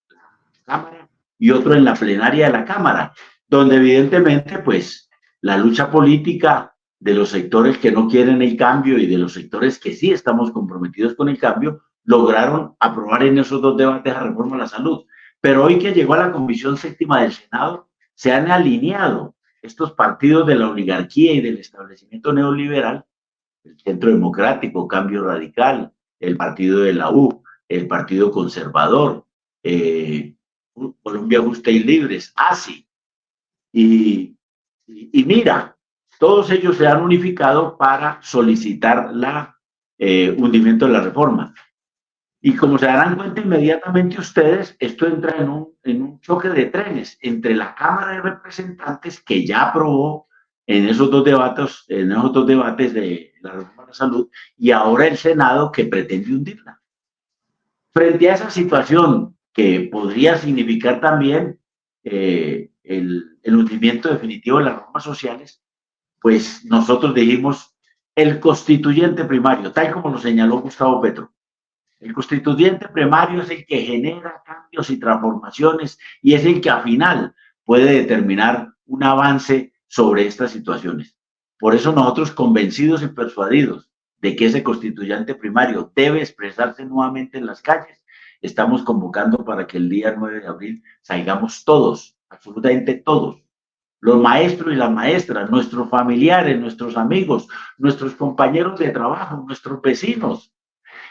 la Cámara y otro en la plenaria de la Cámara, donde evidentemente pues la lucha política de los sectores que no quieren el cambio y de los sectores que sí estamos comprometidos con el cambio, lograron aprobar en esos 2 debates la reforma a la salud. Pero hoy que llegó a la Comisión Séptima del Senado, se han alineado estos partidos de la oligarquía y del establecimiento neoliberal, el Centro Democrático, Cambio Radical, el Partido de la U, el Partido Conservador, Colombia Justa y Libres, ASI. Y mira, todos ellos se han unificado para solicitar el hundimiento de la reforma. Y como se darán cuenta inmediatamente ustedes, esto entra en un choque de trenes entre la Cámara de Representantes, que ya aprobó en esos dos debates de la reforma de la salud, y ahora el Senado, que pretende hundirla. Frente a esa situación que podría significar también el hundimiento definitivo de las reformas sociales, pues nosotros dijimos el constituyente primario, tal como lo señaló Gustavo Petro. El constituyente primario es el que genera cambios y transformaciones y es el que al final puede determinar un avance sobre estas situaciones. Por eso nosotros, convencidos y persuadidos de que ese constituyente primario debe expresarse nuevamente en las calles, estamos convocando para que el día 9 de abril salgamos todos, absolutamente todos, los maestros y las maestras, nuestros familiares, nuestros amigos, nuestros compañeros de trabajo, nuestros vecinos.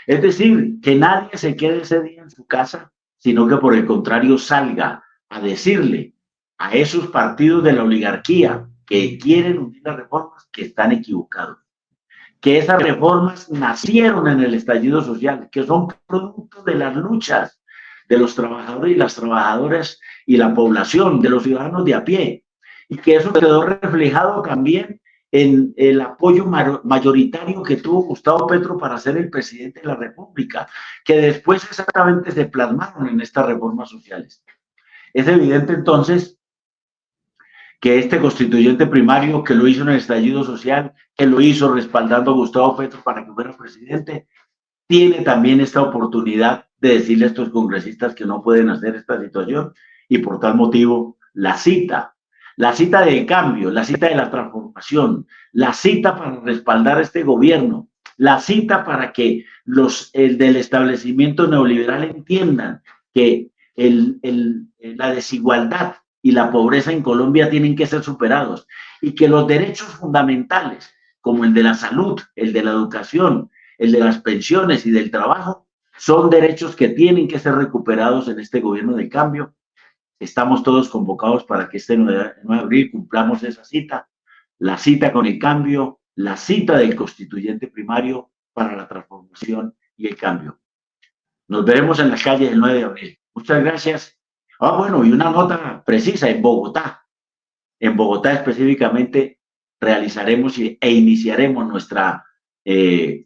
Es decir, que nadie se quede ese día en su casa, sino que por el contrario salga a decirle a esos partidos de la oligarquía que quieren hundir las reformas que están equivocados, que esas reformas nacieron en el estallido social, que son producto de las luchas de los trabajadores y las trabajadoras y la población, de los ciudadanos de a pie, y que eso quedó reflejado también en el apoyo mayoritario que tuvo Gustavo Petro para ser el presidente de la República, que después exactamente se plasmaron en estas reformas sociales. Es evidente entonces que este constituyente primario que lo hizo en el estallido social, que lo hizo respaldando a Gustavo Petro para que fuera presidente, tiene también esta oportunidad de decirle a estos congresistas que no pueden hacer esta situación y por tal motivo la cita del cambio, la cita de la transformación, la cita para respaldar a este gobierno, la cita para que los del establecimiento neoliberal entiendan que la desigualdad y la pobreza en Colombia tienen que ser superados y que los derechos fundamentales, como el de la salud, el de la educación, el de las pensiones y del trabajo, son derechos que tienen que ser recuperados en este gobierno de cambio. Estamos todos convocados para que este 9 de abril cumplamos esa cita, la cita con el cambio, la cita del constituyente primario para la transformación y el cambio. Nos veremos en las calles el 9 de abril. Muchas gracias. Bueno, y una nota precisa, en Bogotá específicamente realizaremos e iniciaremos nuestra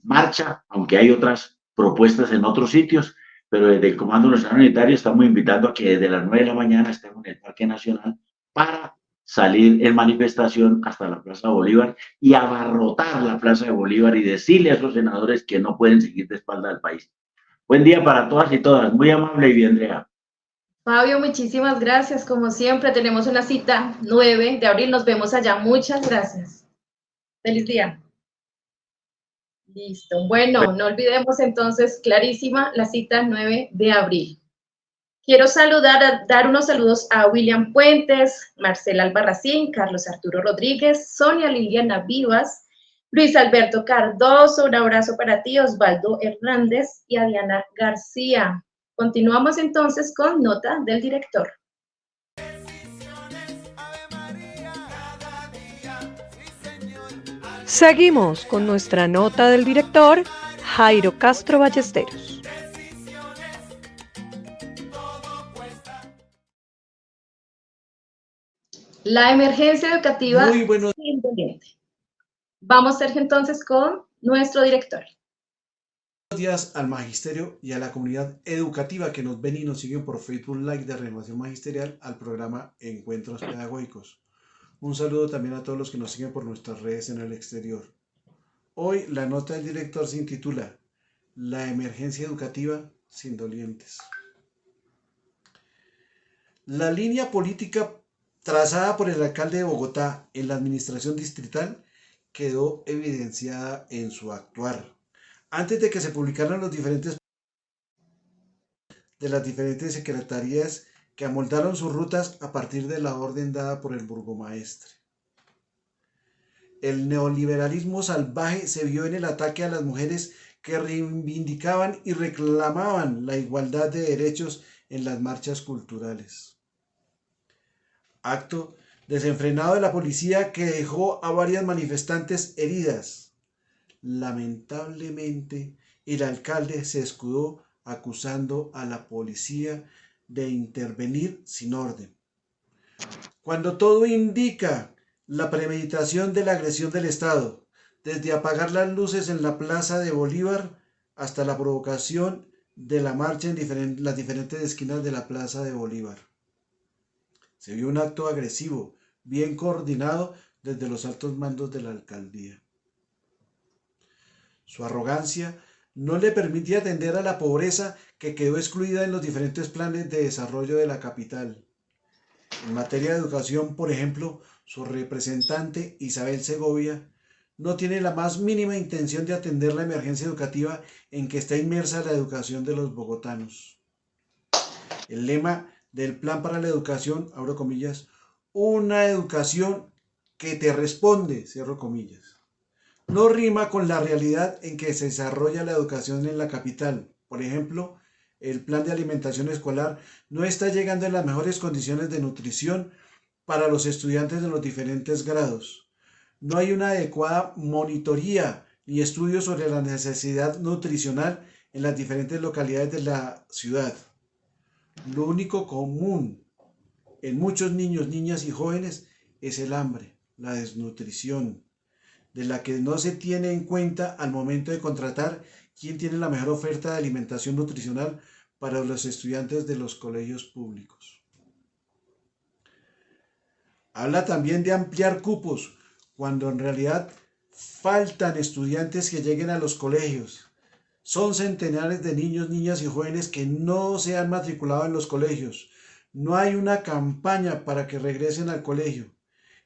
marcha, aunque hay otras propuestas en otros sitios, pero desde el Comando Nacional Unitario estamos invitando a que desde las 9 de la mañana estemos en el Parque Nacional para salir en manifestación hasta la Plaza de Bolívar y abarrotar la Plaza de Bolívar y decirle a esos senadores que no pueden seguir de espalda al país. Buen día para todas y todas. Muy amable y bien, Andrea. Fabio, muchísimas gracias. Como siempre, tenemos una cita 9 de abril. Nos vemos allá. Muchas gracias. Feliz día. Listo. Bueno, no olvidemos entonces, clarísima, la cita 9 de abril. Quiero dar unos saludos a William Puentes, Marcela Albarracín, Carlos Arturo Rodríguez, Sonia Liliana Vivas, Luis Alberto Cardoso, un abrazo para ti, Osvaldo Hernández y a Diana García. Continuamos entonces con nota del director. Seguimos con nuestra nota del director, Jairo Castro Ballesteros. La emergencia educativa. Muy buenos Vamos, Sergio, entonces con nuestro director. días al magisterio y a la comunidad educativa que nos ven y nos siguen por Facebook Live de Renovación Magisterial al programa Encuentros Pedagógicos. Un saludo también a todos los que nos siguen por nuestras redes en el exterior. Hoy la nota del director se intitula La emergencia educativa sin dolientes. La línea política trazada por el alcalde de Bogotá en la administración distrital quedó evidenciada en su actuar. Antes de que se publicaran los diferentes de las diferentes secretarías que amoldaron sus rutas a partir de la orden dada por el burgomaestre. El neoliberalismo salvaje se vio en el ataque a las mujeres que reivindicaban y reclamaban la igualdad de derechos en las marchas culturales. Acto desenfrenado de la policía que dejó a varias manifestantes heridas. Lamentablemente, el alcalde se escudó acusando a la policía de intervenir sin orden, cuando todo indica la premeditación de la agresión del Estado, desde apagar las luces en la Plaza de Bolívar hasta la provocación de la marcha en las diferentes esquinas de la Plaza de Bolívar. Se vio un acto agresivo, bien coordinado desde los altos mandos de la alcaldía. Su arrogancia no le permitía atender a la pobreza que quedó excluida en los diferentes planes de desarrollo de la capital. En materia de educación, por ejemplo, su representante Isabel Segovia no tiene la más mínima intención de atender la emergencia educativa en que está inmersa la educación de los bogotanos. El lema del Plan para la Educación, abro comillas, una educación que te responde, cierro comillas. No rima con la realidad en que se desarrolla la educación en la capital. Por ejemplo, el plan de alimentación escolar no está llegando en las mejores condiciones de nutrición para los estudiantes de los diferentes grados. No hay una adecuada monitoría ni estudios sobre la necesidad nutricional en las diferentes localidades de la ciudad. Lo único común en muchos niños, niñas y jóvenes es el hambre, la desnutrición, de la que no se tiene en cuenta al momento de contratar quién tiene la mejor oferta de alimentación nutricional para los estudiantes de los colegios públicos. Habla también de ampliar cupos, cuando en realidad faltan estudiantes que lleguen a los colegios. Son centenares de niños, niñas y jóvenes que no se han matriculado en los colegios. No hay una campaña para que regresen al colegio.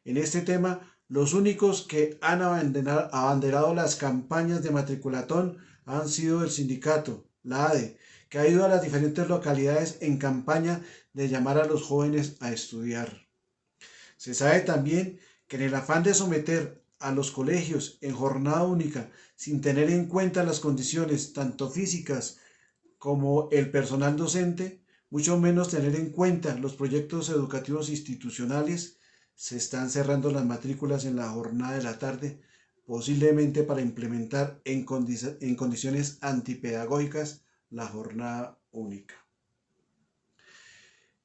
En este tema, los únicos que han abanderado las campañas de matriculatón han sido el sindicato, la ADE, que ha ido a las diferentes localidades en campaña de llamar a los jóvenes a estudiar. Se sabe también que en el afán de someter a los colegios en jornada única, sin tener en cuenta las condiciones tanto físicas como el personal docente, mucho menos tener en cuenta los proyectos educativos institucionales, se están cerrando las matrículas en la jornada de la tarde, posiblemente para implementar en condiciones antipedagógicas la jornada única.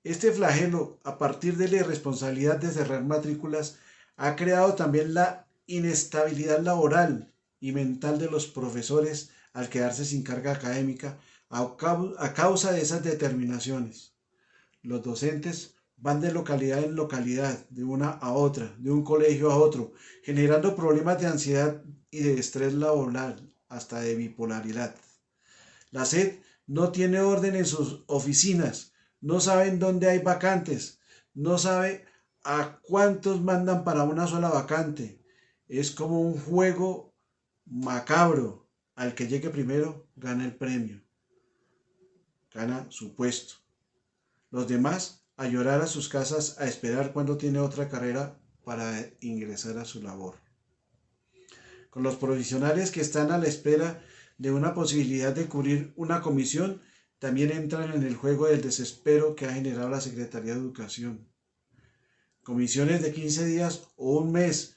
Este flagelo, a partir de la irresponsabilidad de cerrar matrículas, ha creado también la inestabilidad laboral y mental de los profesores al quedarse sin carga académica a causa de esas determinaciones. Los docentes van de localidad en localidad, de una a otra, de un colegio a otro, generando problemas de ansiedad y de estrés laboral, hasta de bipolaridad. La SED no tiene orden en sus oficinas, no saben dónde hay vacantes, no sabe a cuántos mandan para una sola vacante. Es como un juego macabro. Al que llegue primero gana el premio, gana su puesto. Los demás a llorar a sus casas, a esperar cuando tiene otra carrera para ingresar a su labor. Con los profesionales que están a la espera de una posibilidad de cubrir una comisión, también entran en el juego del desespero que ha generado la Secretaría de Educación. Comisiones de 15 días o un mes,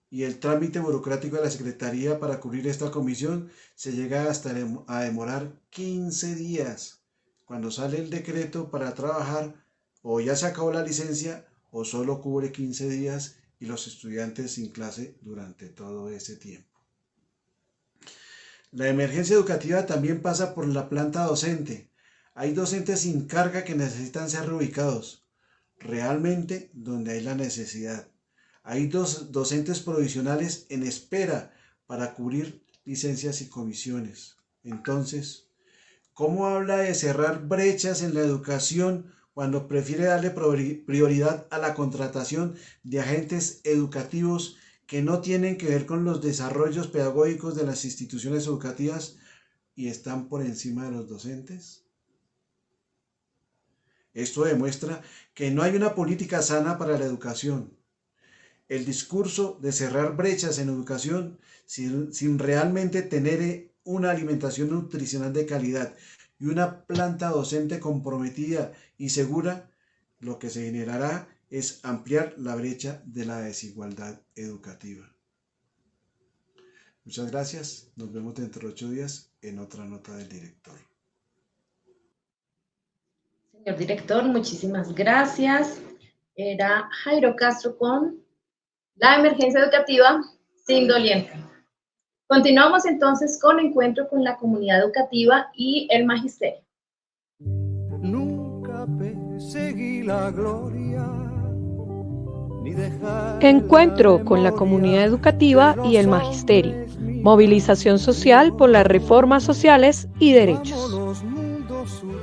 y el trámite burocrático de la Secretaría para cubrir esta comisión se llega hasta a demorar 15 días. Cuando sale el decreto para trabajar, o ya se acabó la licencia, o solo cubre 15 días y los estudiantes sin clase durante todo ese tiempo. La emergencia educativa también pasa por la planta docente. Hay docentes sin carga que necesitan ser reubicados, realmente donde hay la necesidad. Hay docentes provisionales en espera para cubrir licencias y comisiones. Entonces, ¿cómo habla de cerrar brechas en la educación cuando prefiere darle prioridad a la contratación de agentes educativos que no tienen que ver con los desarrollos pedagógicos de las instituciones educativas y están por encima de los docentes? Esto demuestra que no hay una política sana para la educación. El discurso de cerrar brechas en educación sin realmente tener una alimentación nutricional de calidad y una planta docente comprometida y segura, lo que se generará es ampliar la brecha de la desigualdad educativa. Muchas gracias. Nos vemos dentro de 8 días en otra nota del director. Señor director, muchísimas gracias. Era Jairo Castro con la emergencia educativa sin doliente. Continuamos entonces con encuentro con la comunidad educativa y el magisterio. Nunca perseguí la gloria, ni dejar Encuentro con la comunidad educativa y el magisterio. Movilización social por las reformas sociales y derechos. los mundos sutiles.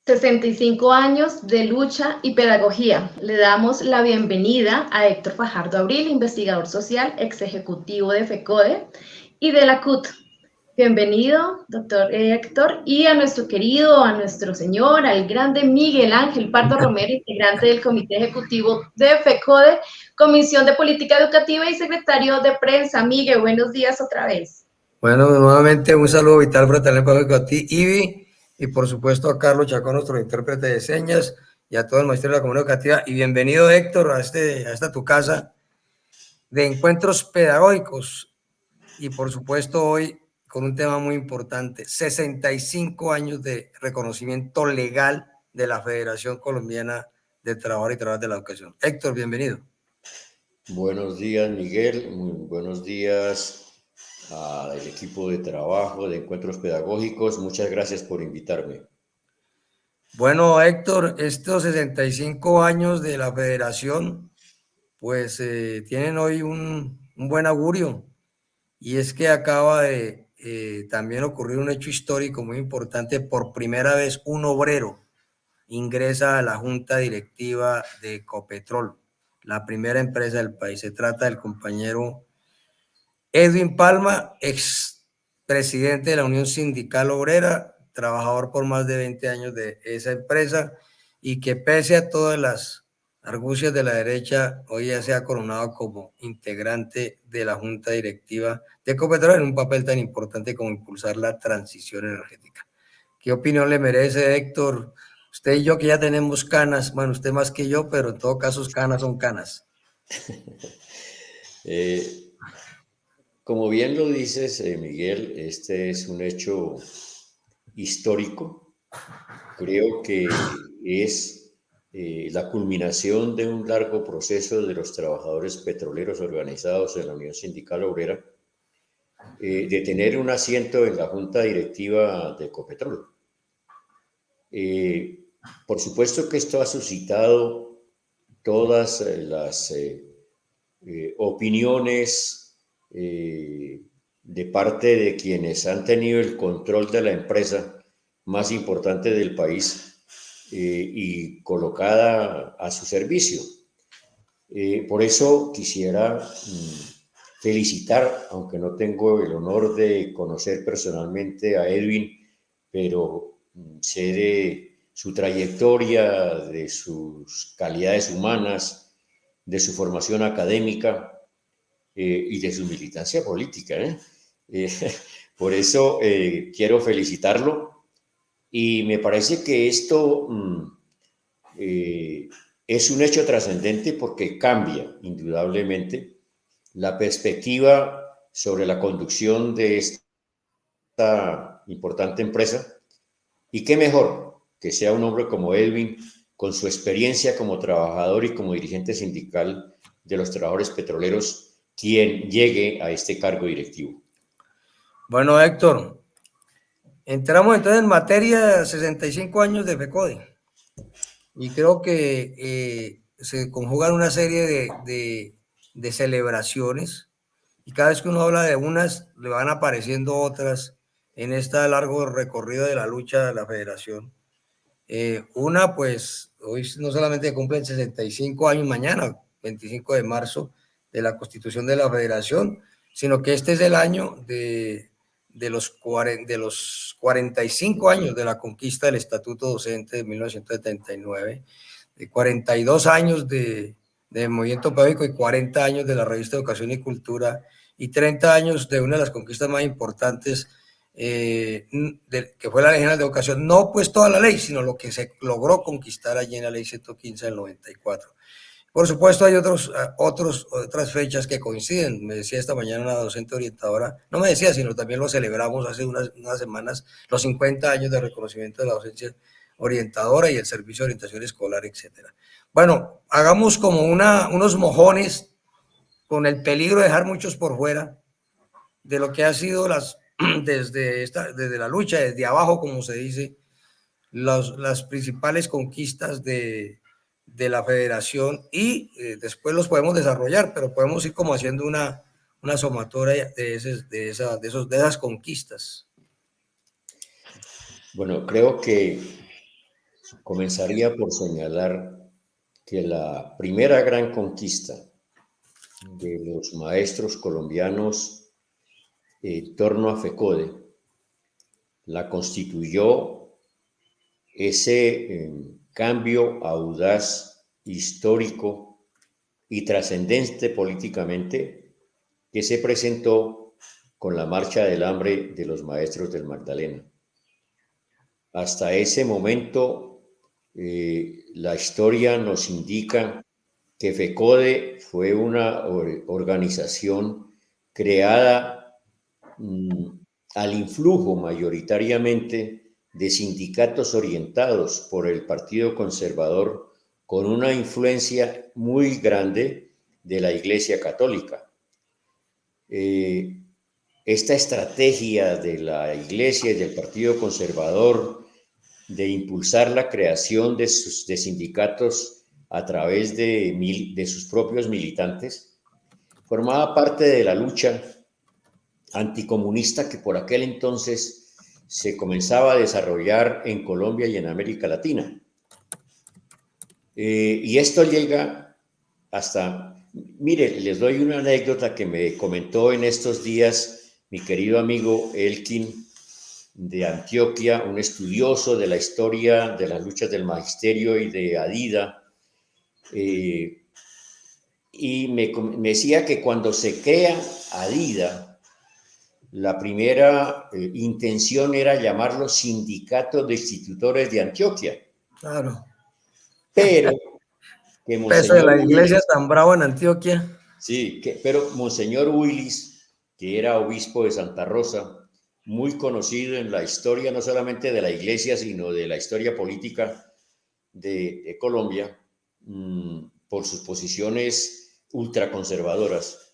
65 años de lucha y pedagogía. Le damos la bienvenida a Héctor Fajardo Abril, investigador social, ex ejecutivo de FECODE y de la CUT, Bienvenido, doctor Héctor, y a nuestro querido, a nuestro señor, al grande Miguel Ángel Pardo Romero, integrante del Comité Ejecutivo de FECODE, Comisión de Política Educativa y secretario de Prensa. Miguel, buenos días otra vez. Bueno, nuevamente un saludo vital fraternal a ti, Ivy, y por supuesto a Carlos Chacón, nuestro intérprete de señas, y a todo el magisterio de la comunidad educativa. Y bienvenido, Héctor, a esta tu casa de encuentros pedagógicos. Y por supuesto hoy con un tema muy importante, 65 años de reconocimiento legal de la Federación Colombiana de Trabajadores y Trabajadoras de la Educación. Héctor, bienvenido. Buenos días, Miguel. Muy buenos días al equipo de trabajo de encuentros pedagógicos. Muchas gracias por invitarme. Bueno, Héctor, estos 65 años de la Federación, pues tienen hoy un buen augurio, y es que acaba de también ocurrir un hecho histórico muy importante. Por primera vez un obrero ingresa a la junta directiva de Ecopetrol, la primera empresa del país. Se trata del compañero Edwin Palma, ex presidente de la Unión Sindical Obrera, trabajador por más de 20 años de esa empresa, y que pese a todas las argucias de la derecha, hoy ya se ha coronado como integrante de la junta directiva de Ecopetrol en un papel tan importante como impulsar la transición energética. ¿Qué opinión le merece, Héctor? Usted y yo, que ya tenemos canas, bueno, usted más que yo, pero en todo caso canas son canas. Como bien lo dices, Miguel, este es un hecho histórico. Creo que es la culminación de un largo proceso de los trabajadores petroleros organizados en la Unión Sindical Obrera, de tener un asiento en la junta directiva de Ecopetrol. Por supuesto que esto ha suscitado todas las opiniones de parte de quienes han tenido el control de la empresa más importante del país y colocada a su servicio. Por eso quisiera felicitar, aunque no tengo el honor de conocer personalmente a Edwin, pero sé de su trayectoria, de sus calidades humanas, de su formación académica y de su militancia política. Por eso quiero felicitarlo, y me parece que esto es un hecho trascendente porque cambia indudablemente la perspectiva sobre la conducción de esta importante empresa. Y qué mejor que sea un hombre como Edwin, con su experiencia como trabajador y como dirigente sindical de los trabajadores petroleros, quien llegue a este cargo directivo. Bueno, Héctor, entramos entonces en materia, 65 años de FECODE, y creo que se conjugan una serie de celebraciones, y cada vez que uno habla de unas, le van apareciendo otras en este largo recorrido de la lucha de la Federación. Una, pues, hoy no solamente cumplen 65 años, mañana, 25 de marzo, de la Constitución de la Federación, sino que este es el año de los 45 años de la conquista del Estatuto Docente de 1979, de 42 años de movimiento pedagógico y 40 años de la revista Educación y Cultura, y 30 años de una de las conquistas más importantes, que fue la Ley General de Educación. No pues toda la ley, sino lo que se logró conquistar allí en la Ley 115 del 94. Por supuesto, hay otras fechas que coinciden. Me decía esta mañana una docente orientadora, no me decía, sino también lo celebramos hace unas semanas, los 50 años de reconocimiento de la docencia orientadora y el servicio de orientación escolar, etcétera. Bueno, hagamos como unos mojones, con el peligro de dejar muchos por fuera, de lo que ha sido desde la lucha, desde abajo, como se dice, las principales conquistas de la Federación, y después los podemos desarrollar, pero podemos ir como haciendo una sumatoria de esas conquistas. Bueno, creo que comenzaría por señalar que la primera gran conquista de los maestros colombianos en torno a FECODE la constituyó ese cambio audaz, histórico y trascendente políticamente que se presentó con la Marcha del Hambre de los Maestros del Magdalena. Hasta ese momento, la historia nos indica que FECODE fue una organización creada al influjo mayoritariamente de sindicatos orientados por el Partido Conservador, con una influencia muy grande de la Iglesia Católica. Esta estrategia de la Iglesia y del Partido Conservador de impulsar la creación de sindicatos a través de sus propios militantes formaba parte de la lucha anticomunista que por aquel entonces se comenzaba a desarrollar en Colombia y en América Latina. Y esto llega hasta, mire, les doy una anécdota que me comentó en estos días mi querido amigo Elkin de Antioquia, un estudioso de la historia de las luchas del magisterio y de Adida, y me decía que cuando se crea Adida, la primera intención era llamarlo Sindicato de Institutores de Antioquia. Claro. Pero que Peso de la iglesia tan bravo en Antioquia. Sí, pero Monseñor Willis, que era obispo de Santa Rosa, muy conocido en la historia, no solamente de la iglesia, sino de la historia política de Colombia, por sus posiciones ultraconservadoras,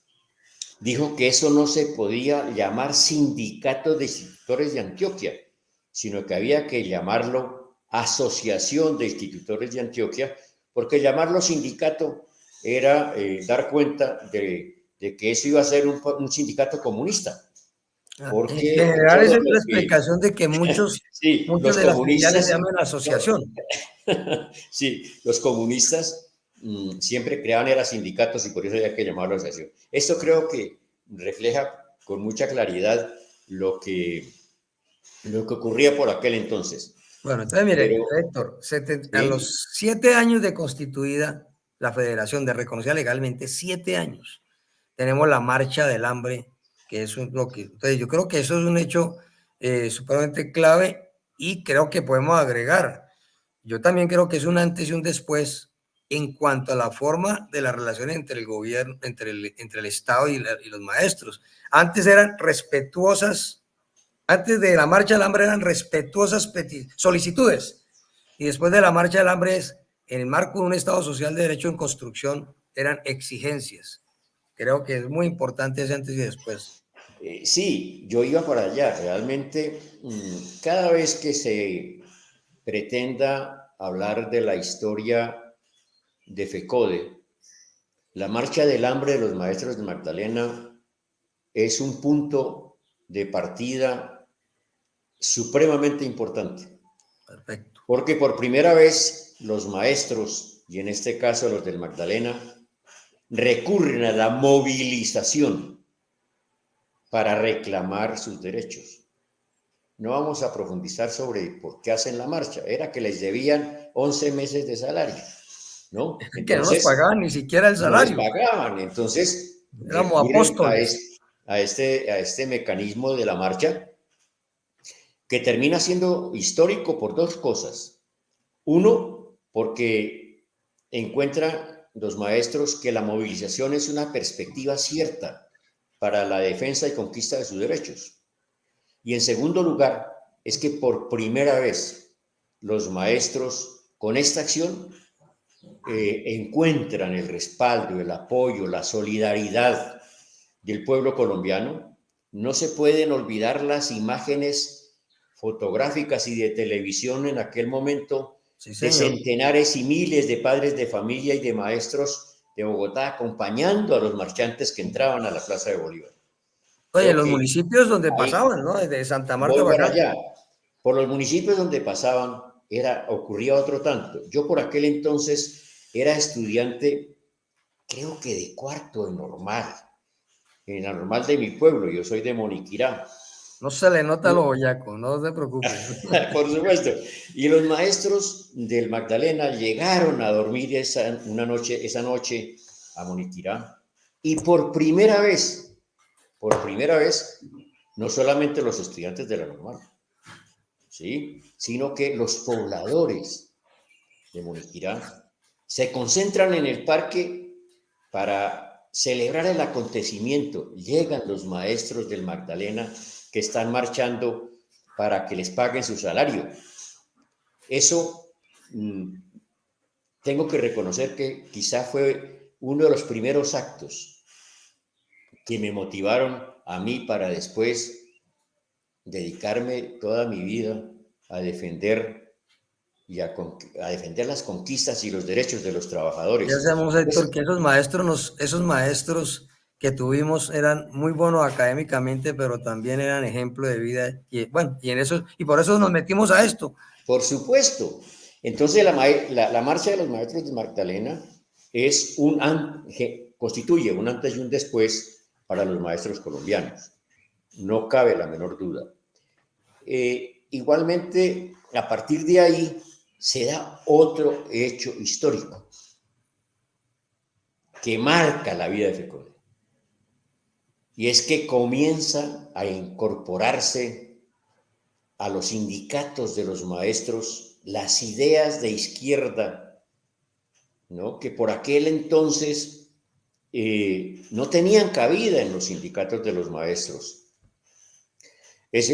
dijo que eso no se podía llamar Sindicato de Institutores de Antioquia, sino que había que llamarlo Asociación de Institutores de Antioquia, porque llamarlo sindicato era dar cuenta de que eso iba a ser un sindicato comunista. Porque en general esa es la explicación de que muchos de las filiales llaman asociación. Sí, los comunistas siempre creaban eran sindicatos y por eso había que llamarlo asociación. Esto creo que refleja con mucha claridad lo que ocurría por aquel entonces. Bueno, entonces mire, Héctor, a los 7 años de constituida la federación, de reconocida legalmente, 7 años, tenemos la Marcha del Hambre, que es un bloque. Entonces yo creo que eso es un hecho supremamente clave y creo que podemos agregar. Yo también creo que es un antes y un después en cuanto a la forma de la relación entre el gobierno, entre el Estado y los maestros. Antes eran respetuosas. Antes de la Marcha del Hambre eran respetuosas solicitudes y después de la Marcha del Hambre, en el marco de un Estado social de derecho en construcción, eran exigencias. Creo que es muy importante ese antes y después. Sí, yo iba para allá. Realmente, cada vez que se pretenda hablar de la historia de FECODE, la Marcha del Hambre de los Maestros de Magdalena es un punto de partida supremamente importante. Perfecto. Porque por primera vez los maestros, y en este caso los del Magdalena, recurren a la movilización para reclamar sus derechos. No vamos a profundizar sobre por qué hacen la marcha. Era que les debían 11 meses de salario, ¿no? Entonces, que no nos pagaban ni siquiera el salario. No les pagaban. Entonces, éramos apóstoles. A este mecanismo de la marcha, que termina siendo histórico por dos cosas. Uno, porque encuentran los maestros que la movilización es una perspectiva cierta para la defensa y conquista de sus derechos. Y en segundo lugar, es que por primera vez los maestros con esta acción encuentran el respaldo, el apoyo, la solidaridad del pueblo colombiano. No se pueden olvidar las imágenes fotográficas y de televisión en aquel momento, sí, de centenares y miles de padres de familia y de maestros de Bogotá acompañando a los marchantes que entraban a la Plaza de Bolívar. Oye, los municipios donde pasaban, ¿no? Desde Santa Marta para allá. Por los municipios donde pasaban ocurría otro tanto. Yo por aquel entonces era estudiante, creo que de cuarto en la normal de mi pueblo. Yo soy de Moniquirá. No se le nota lo boyaco, no se preocupe. Por supuesto. Y los maestros del Magdalena llegaron a dormir esa noche a Moniquirá. Y por primera vez, no solamente los estudiantes de la normal, ¿sí?, sino que los pobladores de Moniquirá se concentran en el parque para celebrar el acontecimiento. Llegan los maestros del Magdalena que están marchando para que les paguen su salario. Eso tengo que reconocer que quizá fue uno de los primeros actos que me motivaron a mí para después dedicarme toda mi vida a defender las conquistas y los derechos de los trabajadores. Ya sabemos, Héctor, que esos maestros que tuvimos eran muy buenos académicamente, pero también eran ejemplo de vida. Y bueno, y por eso nos metimos a esto. Por supuesto. Entonces la marcha de los maestros de Magdalena constituye un antes y un después para los maestros colombianos. No cabe la menor duda. Igualmente, a partir de ahí se da otro hecho histórico que marca la vida de FECODE. Y es que comienza a incorporarse a los sindicatos de los maestros las ideas de izquierda, ¿no?, que por aquel entonces no tenían cabida en los sindicatos de los maestros. Es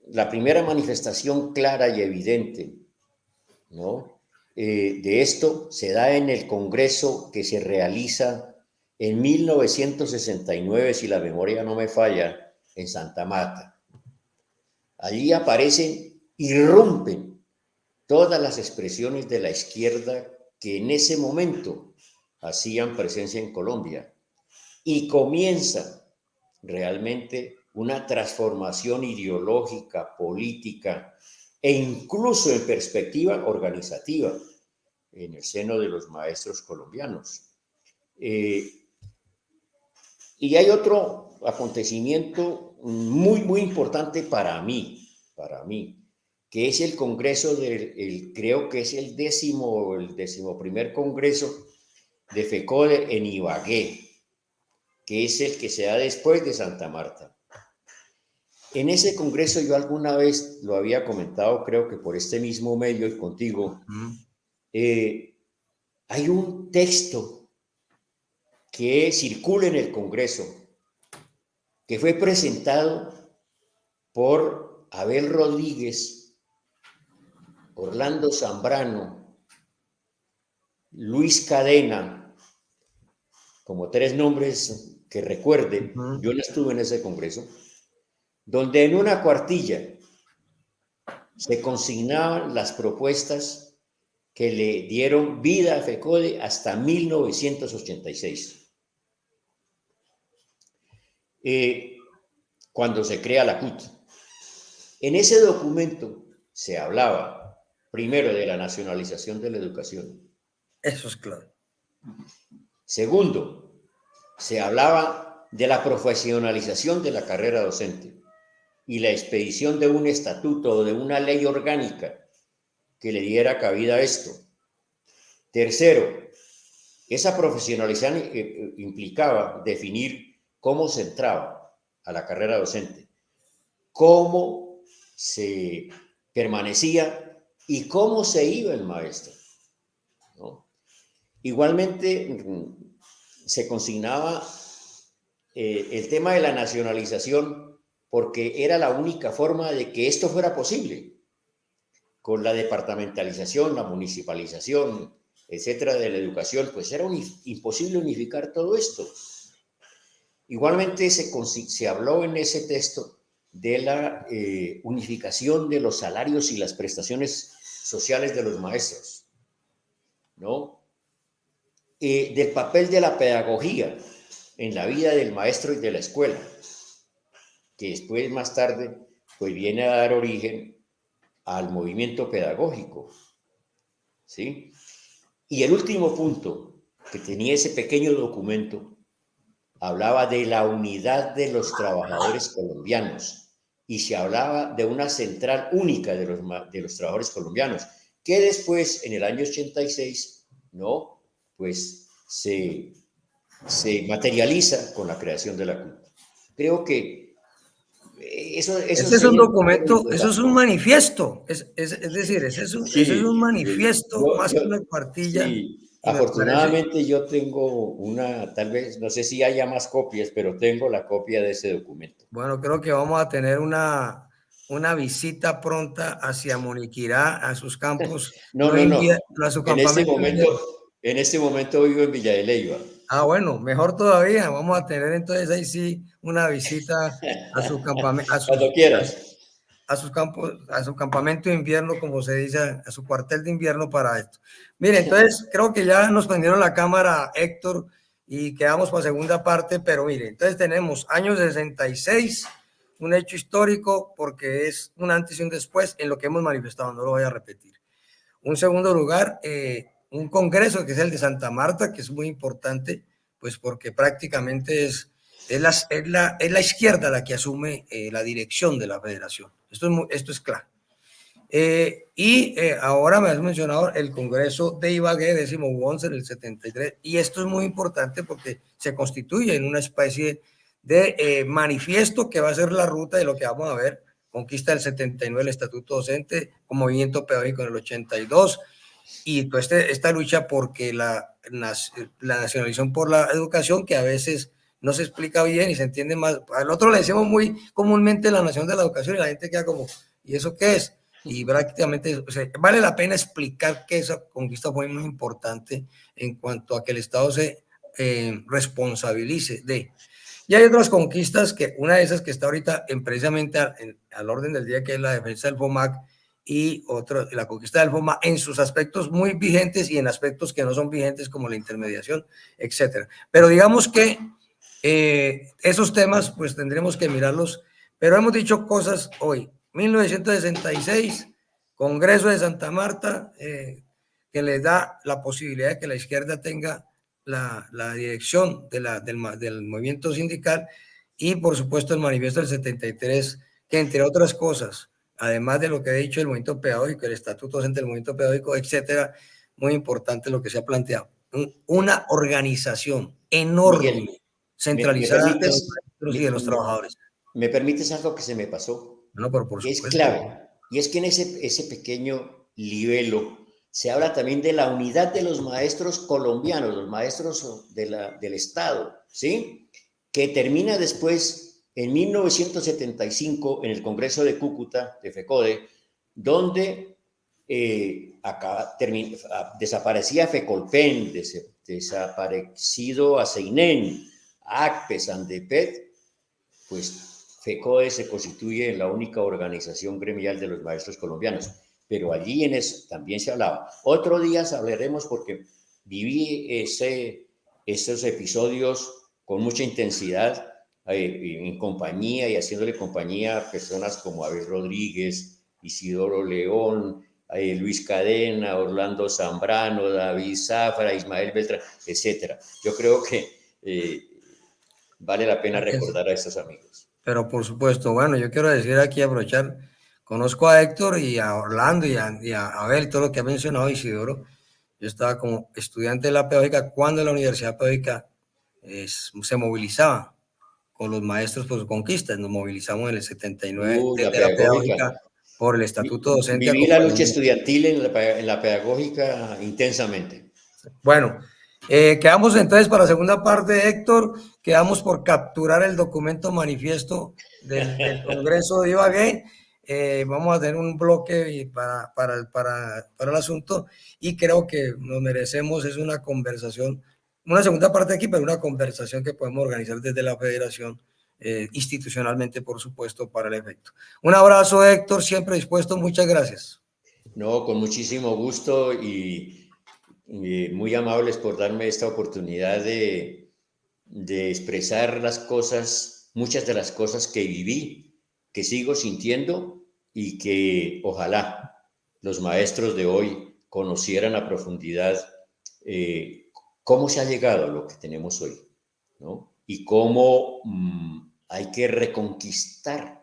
la primera manifestación clara y evidente, ¿no?, de esto se da en el Congreso que se realiza en 1969, si la memoria no me falla, en Santa Marta. Allí aparecen, irrumpen todas las expresiones de la izquierda que en ese momento hacían presencia en Colombia, y comienza realmente una transformación ideológica, política e incluso en perspectiva organizativa en el seno de los maestros colombianos. Y hay otro acontecimiento muy, muy importante para mí, que es el congreso creo que es el 11º congreso de FECODE en Ibagué, que es el que se da después de Santa Marta. En ese congreso yo alguna vez lo había comentado, creo que por este mismo medio y contigo, hay un texto que circula en el congreso, que fue presentado por Abel Rodríguez, Orlando Zambrano, Luis Cadena, como 3 nombres que recuerde. Yo no estuve en ese congreso, donde en una cuartilla se consignaban las propuestas que le dieron vida a FECODE hasta 1986, cuando se crea la CUT. En ese documento se hablaba primero de la nacionalización de la educación. Eso es claro. Segundo, se hablaba de la profesionalización de la carrera docente y la expedición de un estatuto o de una ley orgánica que le diera cabida a esto. Tercero, esa profesionalización implicaba definir cómo se entraba a la carrera docente, cómo se permanecía y cómo se iba el maestro, ¿no? Igualmente se consignaba el tema de la nacionalización, porque era la única forma de que esto fuera posible. Con la departamentalización, la municipalización, etcétera, de la educación, pues era imposible unificar todo esto. Igualmente se habló en ese texto de la unificación de los salarios y las prestaciones sociales de los maestros, ¿no? Del papel de la pedagogía en la vida del maestro y de la escuela, que después, más tarde, pues viene a dar origen al movimiento pedagógico, ¿sí? Y el último punto que tenía ese pequeño documento hablaba de la unidad de los trabajadores colombianos, y se hablaba de una central única de los trabajadores colombianos, que después, en el año 86, ¿no? Pues se materializa con la creación de la CUT. Creo que eso Ese es un documento, eso es un manifiesto, es decir, ese es un manifiesto más que una cuartilla. Sí, afortunadamente yo tengo una, tal vez, no sé si haya más copias, pero tengo la copia de ese documento. Bueno, creo que vamos a tener una visita pronta hacia Moniquirá, a sus campos. No. A su campamento. En este momento vivo en Villa de Leyva. Ah, bueno, mejor todavía. Vamos a tener entonces ahí sí una visita a su campamento. Cuando quieras. A su campamento de invierno, como se dice, a su cuartel de invierno para esto. Mire, entonces creo que ya nos prendieron la cámara, Héctor, y quedamos para segunda parte, pero mire, entonces tenemos año 66, un hecho histórico porque es un antes y un después en lo que hemos manifestado, no lo voy a repetir. Un segundo lugar, un congreso que es el de Santa Marta, que es muy importante, pues porque prácticamente es la izquierda la que asume la dirección de la federación. Esto es claro. Ahora me has mencionado el Congreso de Ibagué, 11º en el 73, y esto es muy importante porque se constituye en una especie de manifiesto que va a ser la ruta de lo que vamos a ver. Conquista del 79 el estatuto docente, con movimiento pedagógico en el 82, y toda esta lucha porque la nacionalización por la educación, que a veces no se explica bien y se entiende más. Al otro le decimos muy comúnmente la nación de la educación y la gente queda como, ¿y eso qué es? Y prácticamente, o sea, vale la pena explicar que esa conquista fue muy importante en cuanto a que el Estado se responsabilice de. Y hay otras conquistas, que una de esas que está ahorita precisamente al orden del día, que es la defensa del FOMAC, y la conquista del FOMA en sus aspectos muy vigentes y en aspectos que no son vigentes, como la intermediación, etcétera. Pero digamos que esos temas pues tendremos que mirarlos, pero hemos dicho cosas hoy. 1966, Congreso de Santa Marta, que le da la posibilidad de que la izquierda tenga la dirección del movimiento sindical, y por supuesto el manifiesto del 73, que entre otras cosas, además de lo que he dicho, el movimiento pedagógico, el estatuto docente del movimiento pedagógico, etcétera, muy importante lo que se ha planteado. Una organización enorme, Miguel, centralizada de los maestros y de los trabajadores. ¿Me permites algo que se me pasó? No, pero por supuesto. Es clave. Y es que en ese pequeño libelo se habla también de la unidad de los maestros colombianos, los maestros del Estado, ¿sí? Que termina después en 1975 en el Congreso de Cúcuta, de FECODE, donde desaparecía FECOLPEN, desaparecido ACEINEN, ACPES, ANDEPED, pues FECODE se constituye en la única organización gremial de los maestros colombianos. Pero allí en eso también se hablaba. Otro día hablaremos porque viví esos episodios con mucha intensidad, en compañía y haciéndole compañía a personas como Abel Rodríguez, Isidoro León, Luis Cadena, Orlando Zambrano, David Zafra, Ismael Beltrán, etc. Yo creo que vale la pena recordar a estos amigos. Pero por supuesto, bueno, yo quiero decir aquí, aprovechar, conozco a Héctor y a Orlando y a Abel, todo lo que ha mencionado Isidoro. Yo estaba como estudiante de la pedagógica cuando la Universidad Pedagógica se movilizaba con los maestros por sus conquistas. Nos movilizamos en el 79 desde la pedagógica por el estatuto docente. Viví la lucha estudiantil en la pedagógica intensamente. Bueno, quedamos entonces para la segunda parte, Héctor. Quedamos por capturar el documento manifiesto del Congreso de Ibagué. Vamos a tener un bloque para el asunto, y creo que nos merecemos es una conversación, una segunda parte aquí, pero una conversación que podemos organizar desde la federación, institucionalmente, por supuesto, para el efecto. Un abrazo, Héctor, siempre dispuesto. Muchas gracias. No, con muchísimo gusto y muy amables por darme esta oportunidad de expresar las cosas, muchas de las cosas que viví, que sigo sintiendo, y que ojalá los maestros de hoy conocieran a profundidad cómo se ha llegado a lo que tenemos hoy, ¿no? Y cómo hay que reconquistar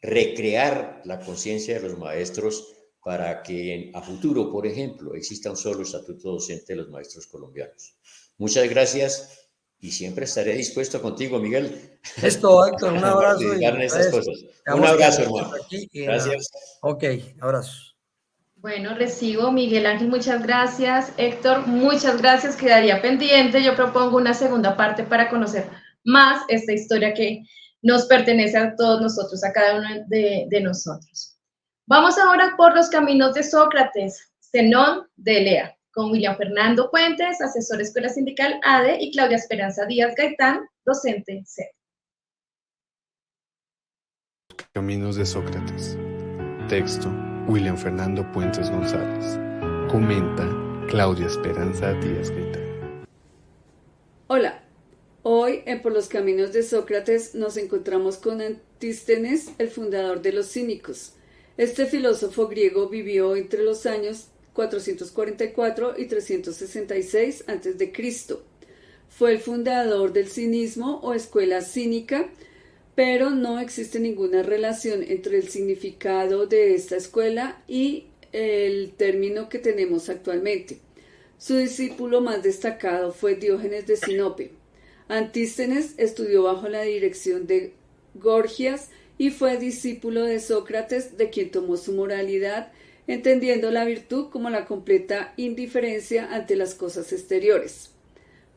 recrear la conciencia de los maestros para que a futuro, por ejemplo, exista un solo estatuto docente de los maestros colombianos. Muchas gracias y siempre estaré dispuesto contigo, Miguel. Esto, Héctor, un abrazo. Participar en estas cosas. Un abrazo, hermano. Gracias. Ok, abrazo. Bueno, recibo. Miguel Ángel, muchas gracias. Héctor, muchas gracias. Quedaría pendiente. Yo propongo una segunda parte para conocer más esta historia que nos pertenece a todos nosotros, a cada uno de nosotros. Vamos ahora por los caminos de Sócrates, Zenón de Elea, con William Fernando Puentes, asesor Escuela Sindical ADE, y Claudia Esperanza Díaz Gaitán, docente C. Caminos de Sócrates. Texto: William Fernando Puentes González. Comenta Claudia Esperanza Díaz Gaitán. Hola, hoy en Por los Caminos de Sócrates nos encontramos con Antístenes, el fundador de los cínicos. Este filósofo griego vivió entre los años 444 y 366 a.C. Fue el fundador del cinismo o escuela cínica, pero no existe ninguna relación entre el significado de esta escuela y el término que tenemos actualmente. Su discípulo más destacado fue Diógenes de Sinope. Antístenes estudió bajo la dirección de Gorgias y fue discípulo de Sócrates, de quien tomó su moralidad, entendiendo la virtud como la completa indiferencia ante las cosas exteriores.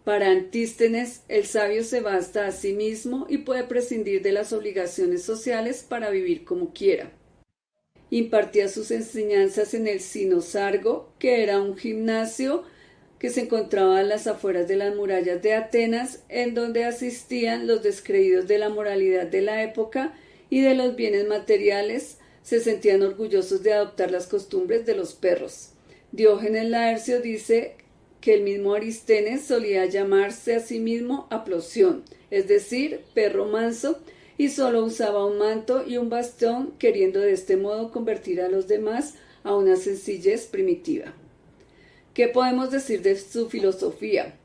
Para Antístenes, el sabio se basta a sí mismo y puede prescindir de las obligaciones sociales para vivir como quiera. Impartía sus enseñanzas en el Cinosargo, que era un gimnasio que se encontraba a las afueras de las murallas de Atenas, en donde asistían los descreídos de la moralidad de la época y de los bienes materiales. Se sentían orgullosos de adoptar las costumbres de los perros. Diógenes Laercio dice que el mismo Aristóteles solía llamarse a sí mismo Aploción, es decir, perro manso, y solo usaba un manto y un bastón, queriendo de este modo convertir a los demás a una sencillez primitiva. ¿Qué podemos decir de su filosofía?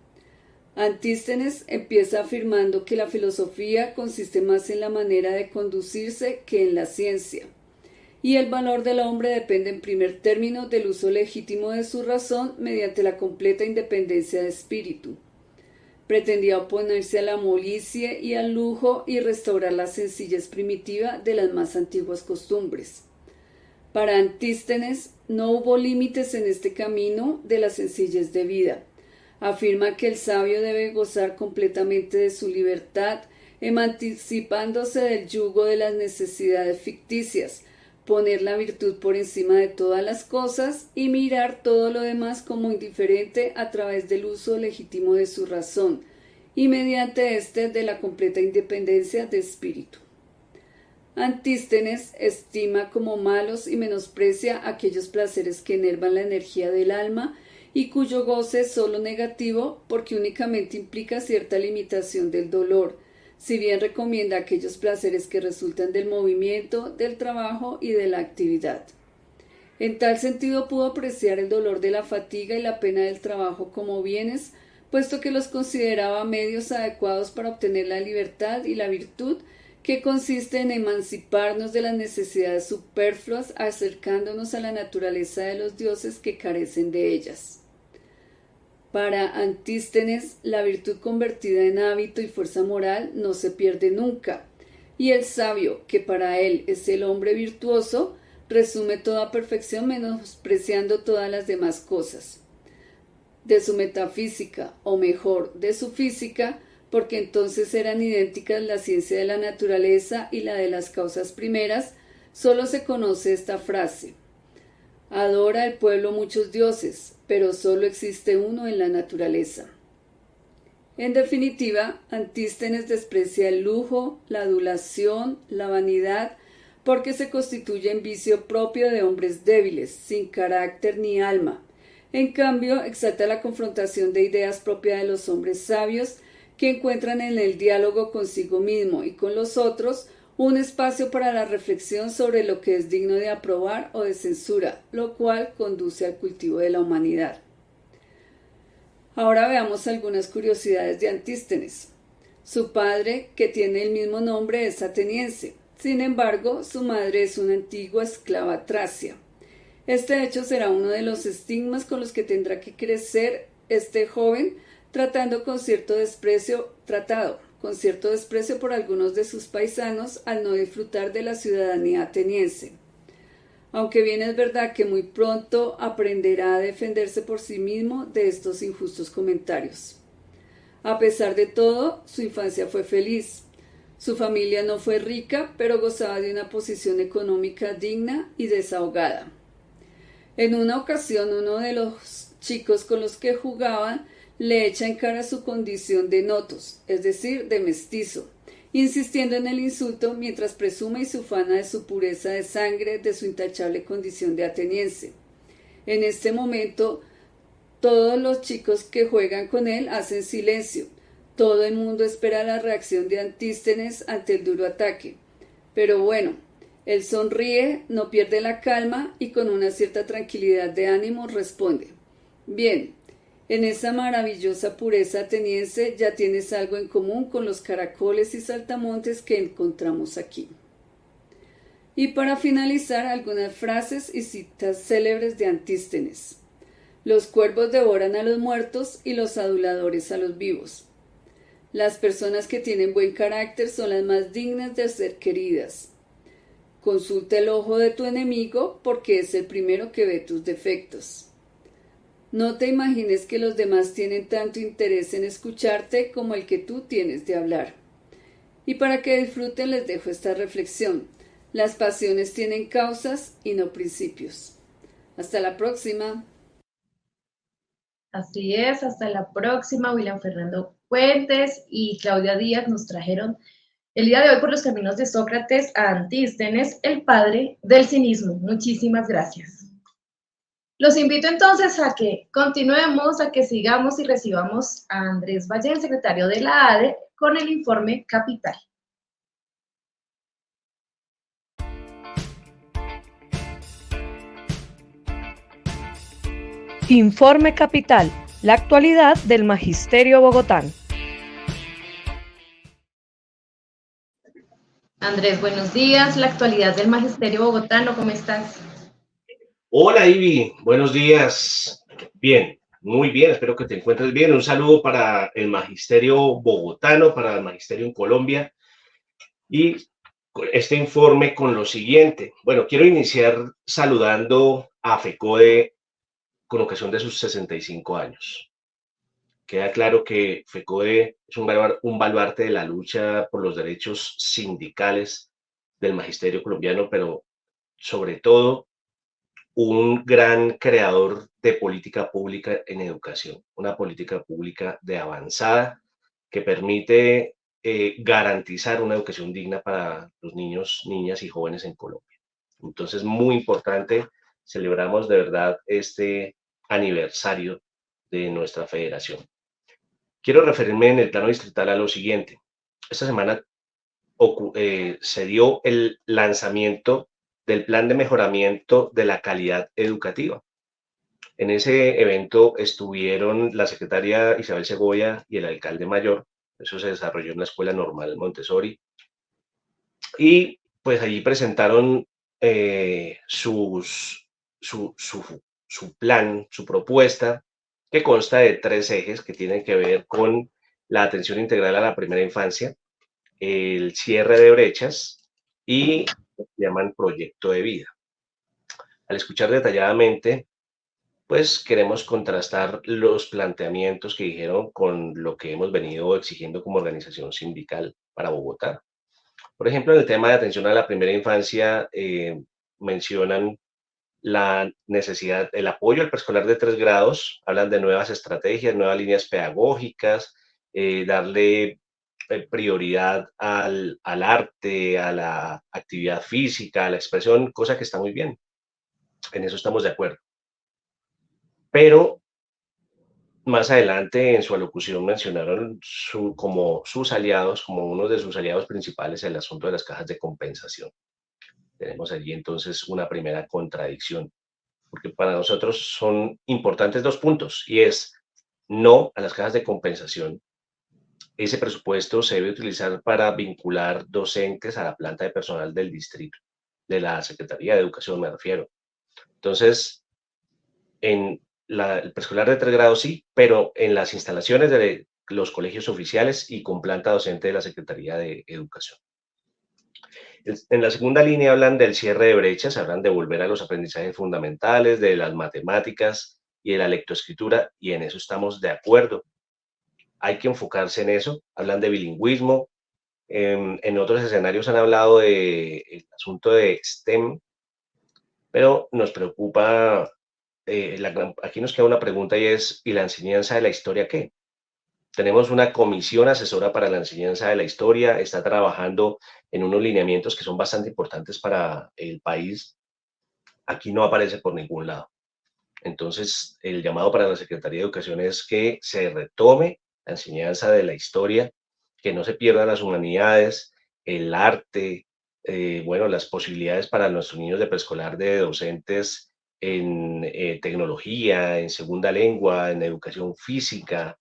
Antístenes empieza afirmando que la filosofía consiste más en la manera de conducirse que en la ciencia, y el valor del hombre depende en primer término del uso legítimo de su razón mediante la completa independencia de espíritu. Pretendía oponerse a la molicie y al lujo y restaurar la sencillez primitiva de las más antiguas costumbres. Para Antístenes no hubo límites en este camino de la sencillez de vida. Afirma que el sabio debe gozar completamente de su libertad, emancipándose del yugo de las necesidades ficticias, poner la virtud por encima de todas las cosas y mirar todo lo demás como indiferente a través del uso legítimo de su razón y mediante éste de la completa independencia de espíritu. Antístenes estima como malos y menosprecia aquellos placeres que enervan la energía del alma y cuyo goce es solo negativo porque únicamente implica cierta limitación del dolor, si bien recomienda aquellos placeres que resultan del movimiento, del trabajo y de la actividad. En tal sentido pudo apreciar el dolor de la fatiga y la pena del trabajo como bienes, puesto que los consideraba medios adecuados para obtener la libertad y la virtud, que consiste en emanciparnos de las necesidades superfluas, acercándonos a la naturaleza de los dioses que carecen de ellas. Para Antístenes, la virtud convertida en hábito y fuerza moral no se pierde nunca, y el sabio, que para él es el hombre virtuoso, resume toda perfección menospreciando todas las demás cosas. De su metafísica, o mejor, de su física, porque entonces eran idénticas la ciencia de la naturaleza y la de las causas primeras, solo se conoce esta frase: adora el pueblo muchos dioses, pero solo existe uno en la naturaleza. En definitiva, Antístenes desprecia el lujo, la adulación, la vanidad, porque se constituye en vicio propio de hombres débiles, sin carácter ni alma. En cambio, exalta la confrontación de ideas propia de los hombres sabios, que encuentran en el diálogo consigo mismo y con los otros un espacio para la reflexión sobre lo que es digno de aprobar o de censura, lo cual conduce al cultivo de la humanidad. Ahora veamos algunas curiosidades de Antístenes. Su padre, que tiene el mismo nombre, es ateniense. Sin embargo, su madre es una antigua esclava tracia. Este hecho será uno de los estigmas con los que tendrá que crecer este joven, tratado con cierto desprecio por algunos de sus paisanos al no disfrutar de la ciudadanía ateniense. Aunque bien es verdad que muy pronto aprenderá a defenderse por sí mismo de estos injustos comentarios. A pesar de todo, su infancia fue feliz. Su familia no fue rica, pero gozaba de una posición económica digna y desahogada. En una ocasión, uno de los chicos con los que jugaban le echa en cara su condición de notos, es decir, de mestizo, insistiendo en el insulto mientras presume y se ufana de su pureza de sangre, de su intachable condición de ateniense. En este momento, todos los chicos que juegan con él hacen silencio. Todo el mundo espera la reacción de Antístenes ante el duro ataque. Pero bueno, él sonríe, no pierde la calma y con una cierta tranquilidad de ánimo responde: bien, en esa maravillosa pureza ateniense ya tienes algo en común con los caracoles y saltamontes que encontramos aquí. Y para finalizar, algunas frases y citas célebres de Antístenes. Los cuervos devoran a los muertos y los aduladores a los vivos. Las personas que tienen buen carácter son las más dignas de ser queridas. Consulta el ojo de tu enemigo porque es el primero que ve tus defectos. No te imagines que los demás tienen tanto interés en escucharte como el que tú tienes de hablar. Y para que disfruten les dejo esta reflexión. Las pasiones tienen causas y no principios. Hasta la próxima. Así es, hasta la próxima. William Fernando Puentes y Claudia Díaz nos trajeron el día de hoy por los caminos de Sócrates a Antístenes, el padre del cinismo. Muchísimas gracias. Los invito entonces a que continuemos, a que sigamos y recibamos a Andrés Valle, el secretario de la ADE, con el informe Capital. Informe Capital, la actualidad del Magisterio bogotano. Andrés, buenos días. La actualidad del Magisterio bogotano, ¿cómo estás? Hola Ivy, buenos días. Bien, muy bien, espero que te encuentres bien. Un saludo para el Magisterio bogotano, para el Magisterio en Colombia. Y este informe con lo siguiente. Bueno, quiero iniciar saludando a FECODE con ocasión de sus 65 años. Queda claro que FECODE es un baluarte de la lucha por los derechos sindicales del magisterio colombiano, pero sobre todo un gran creador de política pública en educación, una política pública de avanzada que permite garantizar una educación digna para los niños, niñas y jóvenes en Colombia. Entonces, muy importante, celebramos de verdad este aniversario de nuestra federación. Quiero referirme en el plano distrital a lo siguiente. Esta semana se dio el lanzamiento del plan de mejoramiento de la calidad educativa. En ese evento estuvieron la secretaria Isabel Segovia y el alcalde mayor. Eso se desarrolló en la Escuela Normal Montessori. Y pues allí presentaron su plan, su propuesta, que consta de 3 ejes que tienen que ver con la atención integral a la primera infancia, el cierre de brechas y lo que llaman proyecto de vida. Al escuchar detalladamente, pues queremos contrastar los planteamientos que dijeron con lo que hemos venido exigiendo como organización sindical para Bogotá. Por ejemplo, en el tema de atención a la primera infancia, mencionan la necesidad, el apoyo al preescolar de 3 grados, hablan de nuevas estrategias, nuevas líneas pedagógicas, darle prioridad al arte, a la actividad física, a la expresión, cosa que está muy bien. En eso estamos de acuerdo. Pero más adelante en su alocución mencionaron como sus aliados, como uno de sus aliados principales, el asunto de las cajas de compensación. Tenemos allí entonces una primera contradicción, porque para nosotros son importantes 2 puntos, y es no a las cajas de compensación ese presupuesto se debe utilizar para vincular docentes a la planta de personal del distrito, de la Secretaría de Educación me refiero. Entonces, en el preescolar de 3 grados sí, pero en las instalaciones de los colegios oficiales y con planta docente de la Secretaría de Educación. En la segunda línea hablan del cierre de brechas, hablan de volver a los aprendizajes fundamentales, de las matemáticas y de la lectoescritura, y en eso estamos de acuerdo. Hay que enfocarse en eso. Hablan de bilingüismo. En otros escenarios han hablado del asunto de STEM, pero nos preocupa, aquí nos queda una pregunta y es, ¿y la enseñanza de la historia qué? Tenemos una comisión asesora para la enseñanza de la historia, está trabajando en unos lineamientos que son bastante importantes para el país. Aquí no aparece por ningún lado. Entonces, el llamado para la Secretaría de Educación es que se retome la enseñanza de la historia, que no se pierdan las humanidades, el arte, bueno, las posibilidades para nuestros niños de preescolar de docentes en tecnología, en segunda lengua, en educación física,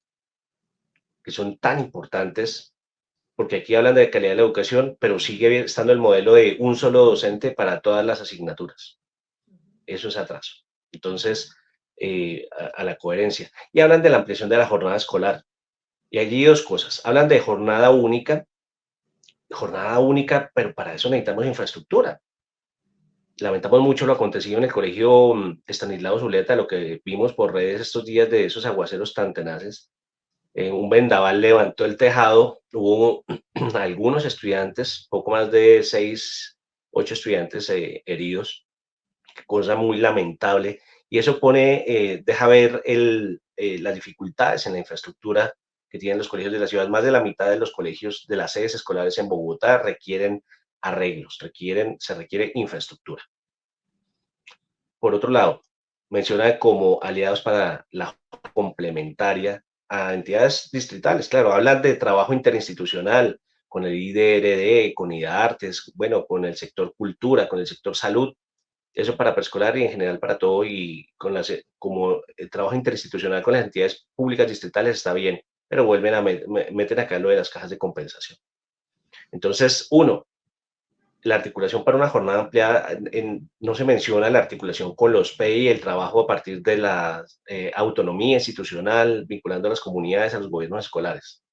que son tan importantes, porque aquí hablan de calidad de la educación, pero sigue estando el modelo de un solo docente para todas las asignaturas. Eso es atraso. Entonces, a la coherencia. Y hablan de la ampliación de la jornada escolar. Y allí dos cosas. Hablan de jornada única, pero para eso necesitamos infraestructura. Lamentamos mucho lo acontecido en el colegio Estanislao Zuleta, lo que vimos por redes estos días de esos aguaceros tan tenaces. Un vendaval levantó el tejado, hubo algunos estudiantes, poco más de 6, 8 estudiantes heridos, cosa muy lamentable, y eso deja ver las dificultades en la infraestructura que tienen los colegios de la ciudad. Más de la mitad de los colegios de las sedes escolares en Bogotá requieren arreglos, se requiere infraestructura. Por otro lado, menciona como aliados para la complementaria a entidades distritales. Claro, hablan de trabajo interinstitucional con el IDRD, con IDARTES, bueno, con el sector cultura, con el sector salud, eso para preescolar y en general para todo, y como el trabajo interinstitucional con las entidades públicas distritales está bien, pero vuelven a meten acá lo de las cajas de compensación. Entonces, la articulación para una jornada ampliada, no se menciona la articulación con los PEI, el trabajo a partir de la autonomía institucional, vinculando a las comunidades, a los gobiernos escolares.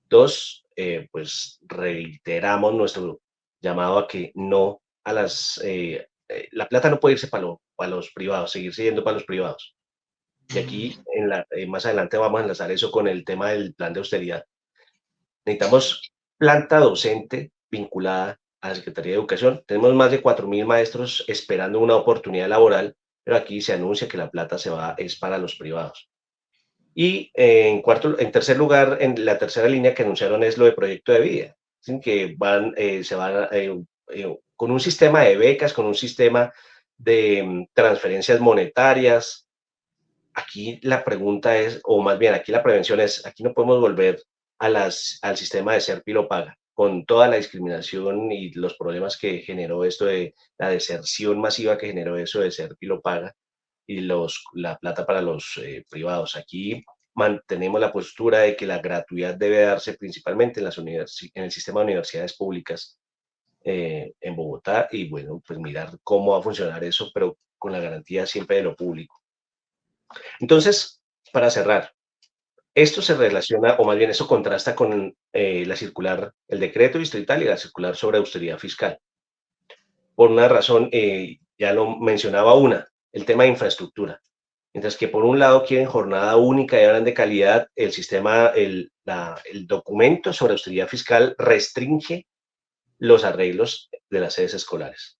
2, pues reiteramos nuestro llamado a que no a la plata no puede irse para los privados, seguirse yendo para los privados. Y aquí, más adelante vamos a enlazar eso con el tema del plan de austeridad. Necesitamos planta docente vinculada a la Secretaría de Educación. Tenemos más de 4.000 maestros esperando una oportunidad laboral, pero aquí se anuncia que la plata es para los privados. Y en tercer lugar, en la tercera línea que anunciaron es lo de proyecto de vida, ¿sí? Que se van con un sistema de becas, con un sistema de transferencias monetarias. Aquí la pregunta es, o más bien aquí la prevención es, aquí no podemos volver al sistema de ser lo paga, con toda la discriminación y los problemas que generó esto de la deserción masiva que generó eso de ser lo paga y la plata para los privados. Aquí mantenemos la postura de que la gratuidad debe darse principalmente en el sistema de universidades públicas en Bogotá, y bueno, pues mirar cómo va a funcionar eso, pero con la garantía siempre de lo público. Entonces, para cerrar, esto se relaciona, o más bien eso contrasta con la circular, el decreto distrital y la circular sobre austeridad fiscal. Por una razón, ya lo mencionaba el tema de infraestructura. Mientras que por un lado quieren jornada única y hablan de calidad, el documento sobre austeridad fiscal restringe los arreglos de las sedes escolares.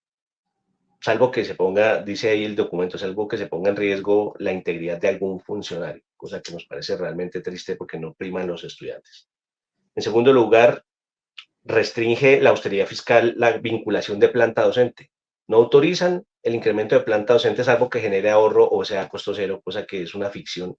Salvo que se ponga, dice ahí el documento, salvo que se ponga en riesgo la integridad de algún funcionario, cosa que nos parece realmente triste porque no priman los estudiantes. En segundo lugar, restringe la austeridad fiscal la vinculación de planta docente. No autorizan el incremento de planta docente salvo que genere ahorro o sea costo cero, cosa que es una ficción.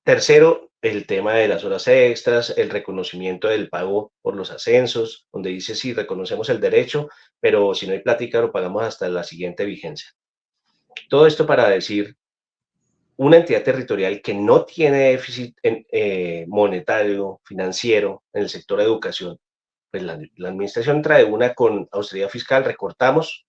Tercero, el tema de las horas extras, el reconocimiento del pago por los ascensos, donde dice sí, reconocemos el derecho, pero si no hay plática lo pagamos hasta la siguiente vigencia. Todo esto para decir una entidad territorial que no tiene déficit monetario, financiero en el sector de educación, pues la administración trae una con austeridad fiscal, recortamos,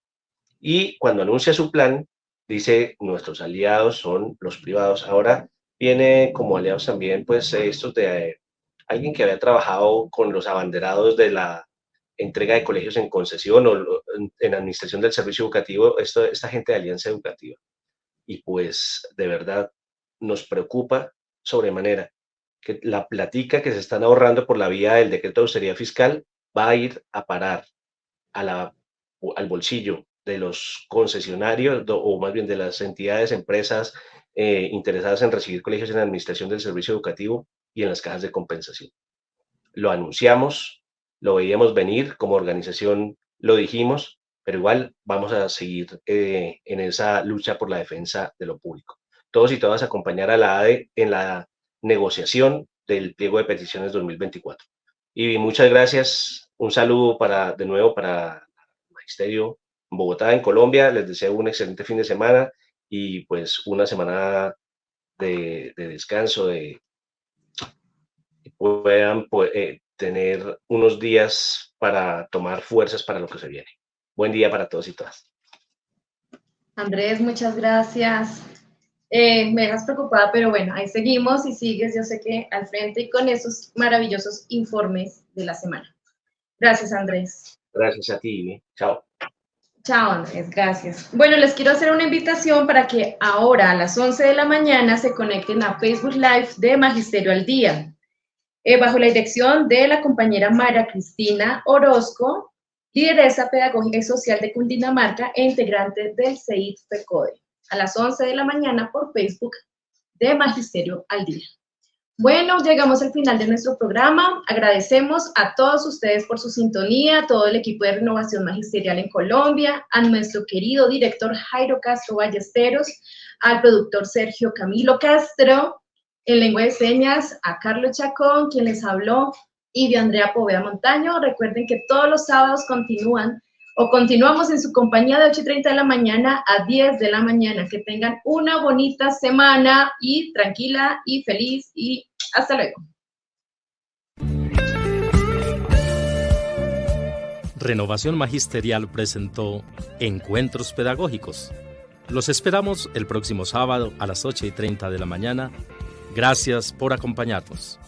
y cuando anuncia su plan, dice nuestros aliados son los privados. Ahora viene como aliados también, pues, estos de alguien que había trabajado con los abanderados de la entrega de colegios en concesión o en administración del servicio educativo, esta gente de Alianza Educativa. Y pues de verdad nos preocupa sobremanera que la platica que se están ahorrando por la vía del decreto de austeridad fiscal va a ir a parar al bolsillo de los concesionarios o más bien de las entidades, empresas interesadas en recibir colegios en administración del servicio educativo y en las cajas de compensación. Lo anunciamos, lo veíamos venir, como organización lo dijimos, pero igual vamos a seguir en esa lucha por la defensa de lo público. Todos y todas acompañar a la ADE en la negociación del pliego de peticiones 2024. Y muchas gracias, un saludo de nuevo para el Magisterio en Bogotá, en Colombia. Les deseo un excelente fin de semana y pues una semana de descanso, puedan tener unos días para tomar fuerzas para lo que se viene. Buen día para todos y todas. Andrés, muchas gracias. Me dejas preocupada, pero bueno, ahí seguimos y sigues, yo sé que al frente y con esos maravillosos informes de la semana. Gracias, Andrés. Gracias a ti, chao. Chao, Andrés, gracias. Bueno, les quiero hacer una invitación para que ahora a las 11 de la mañana se conecten a Facebook Live de Magisterio al Día, bajo la dirección de la compañera Mara Cristina Orozco, lideresa pedagógica y social de Cundinamarca e integrante del CEIT-FECODE, a las 11 de la mañana por Facebook de Magisterio al Día. Bueno, llegamos al final de nuestro programa. Agradecemos a todos ustedes por su sintonía, a todo el equipo de Renovación Magisterial en Colombia, a nuestro querido director Jairo Castro Ballesteros, al productor Sergio Camilo Castro, en lengua de señas, a Carlos Chacón, quien les habló, y de Andrea Poveda Montaño. Recuerden que todos los sábados continuamos en su compañía de 8:30 de la mañana a 10 de la mañana. Que tengan una bonita semana y tranquila y feliz y hasta luego. Renovación Magisterial presentó Encuentros Pedagógicos. Los esperamos el próximo sábado a las 8:30 de la mañana. Gracias por acompañarnos.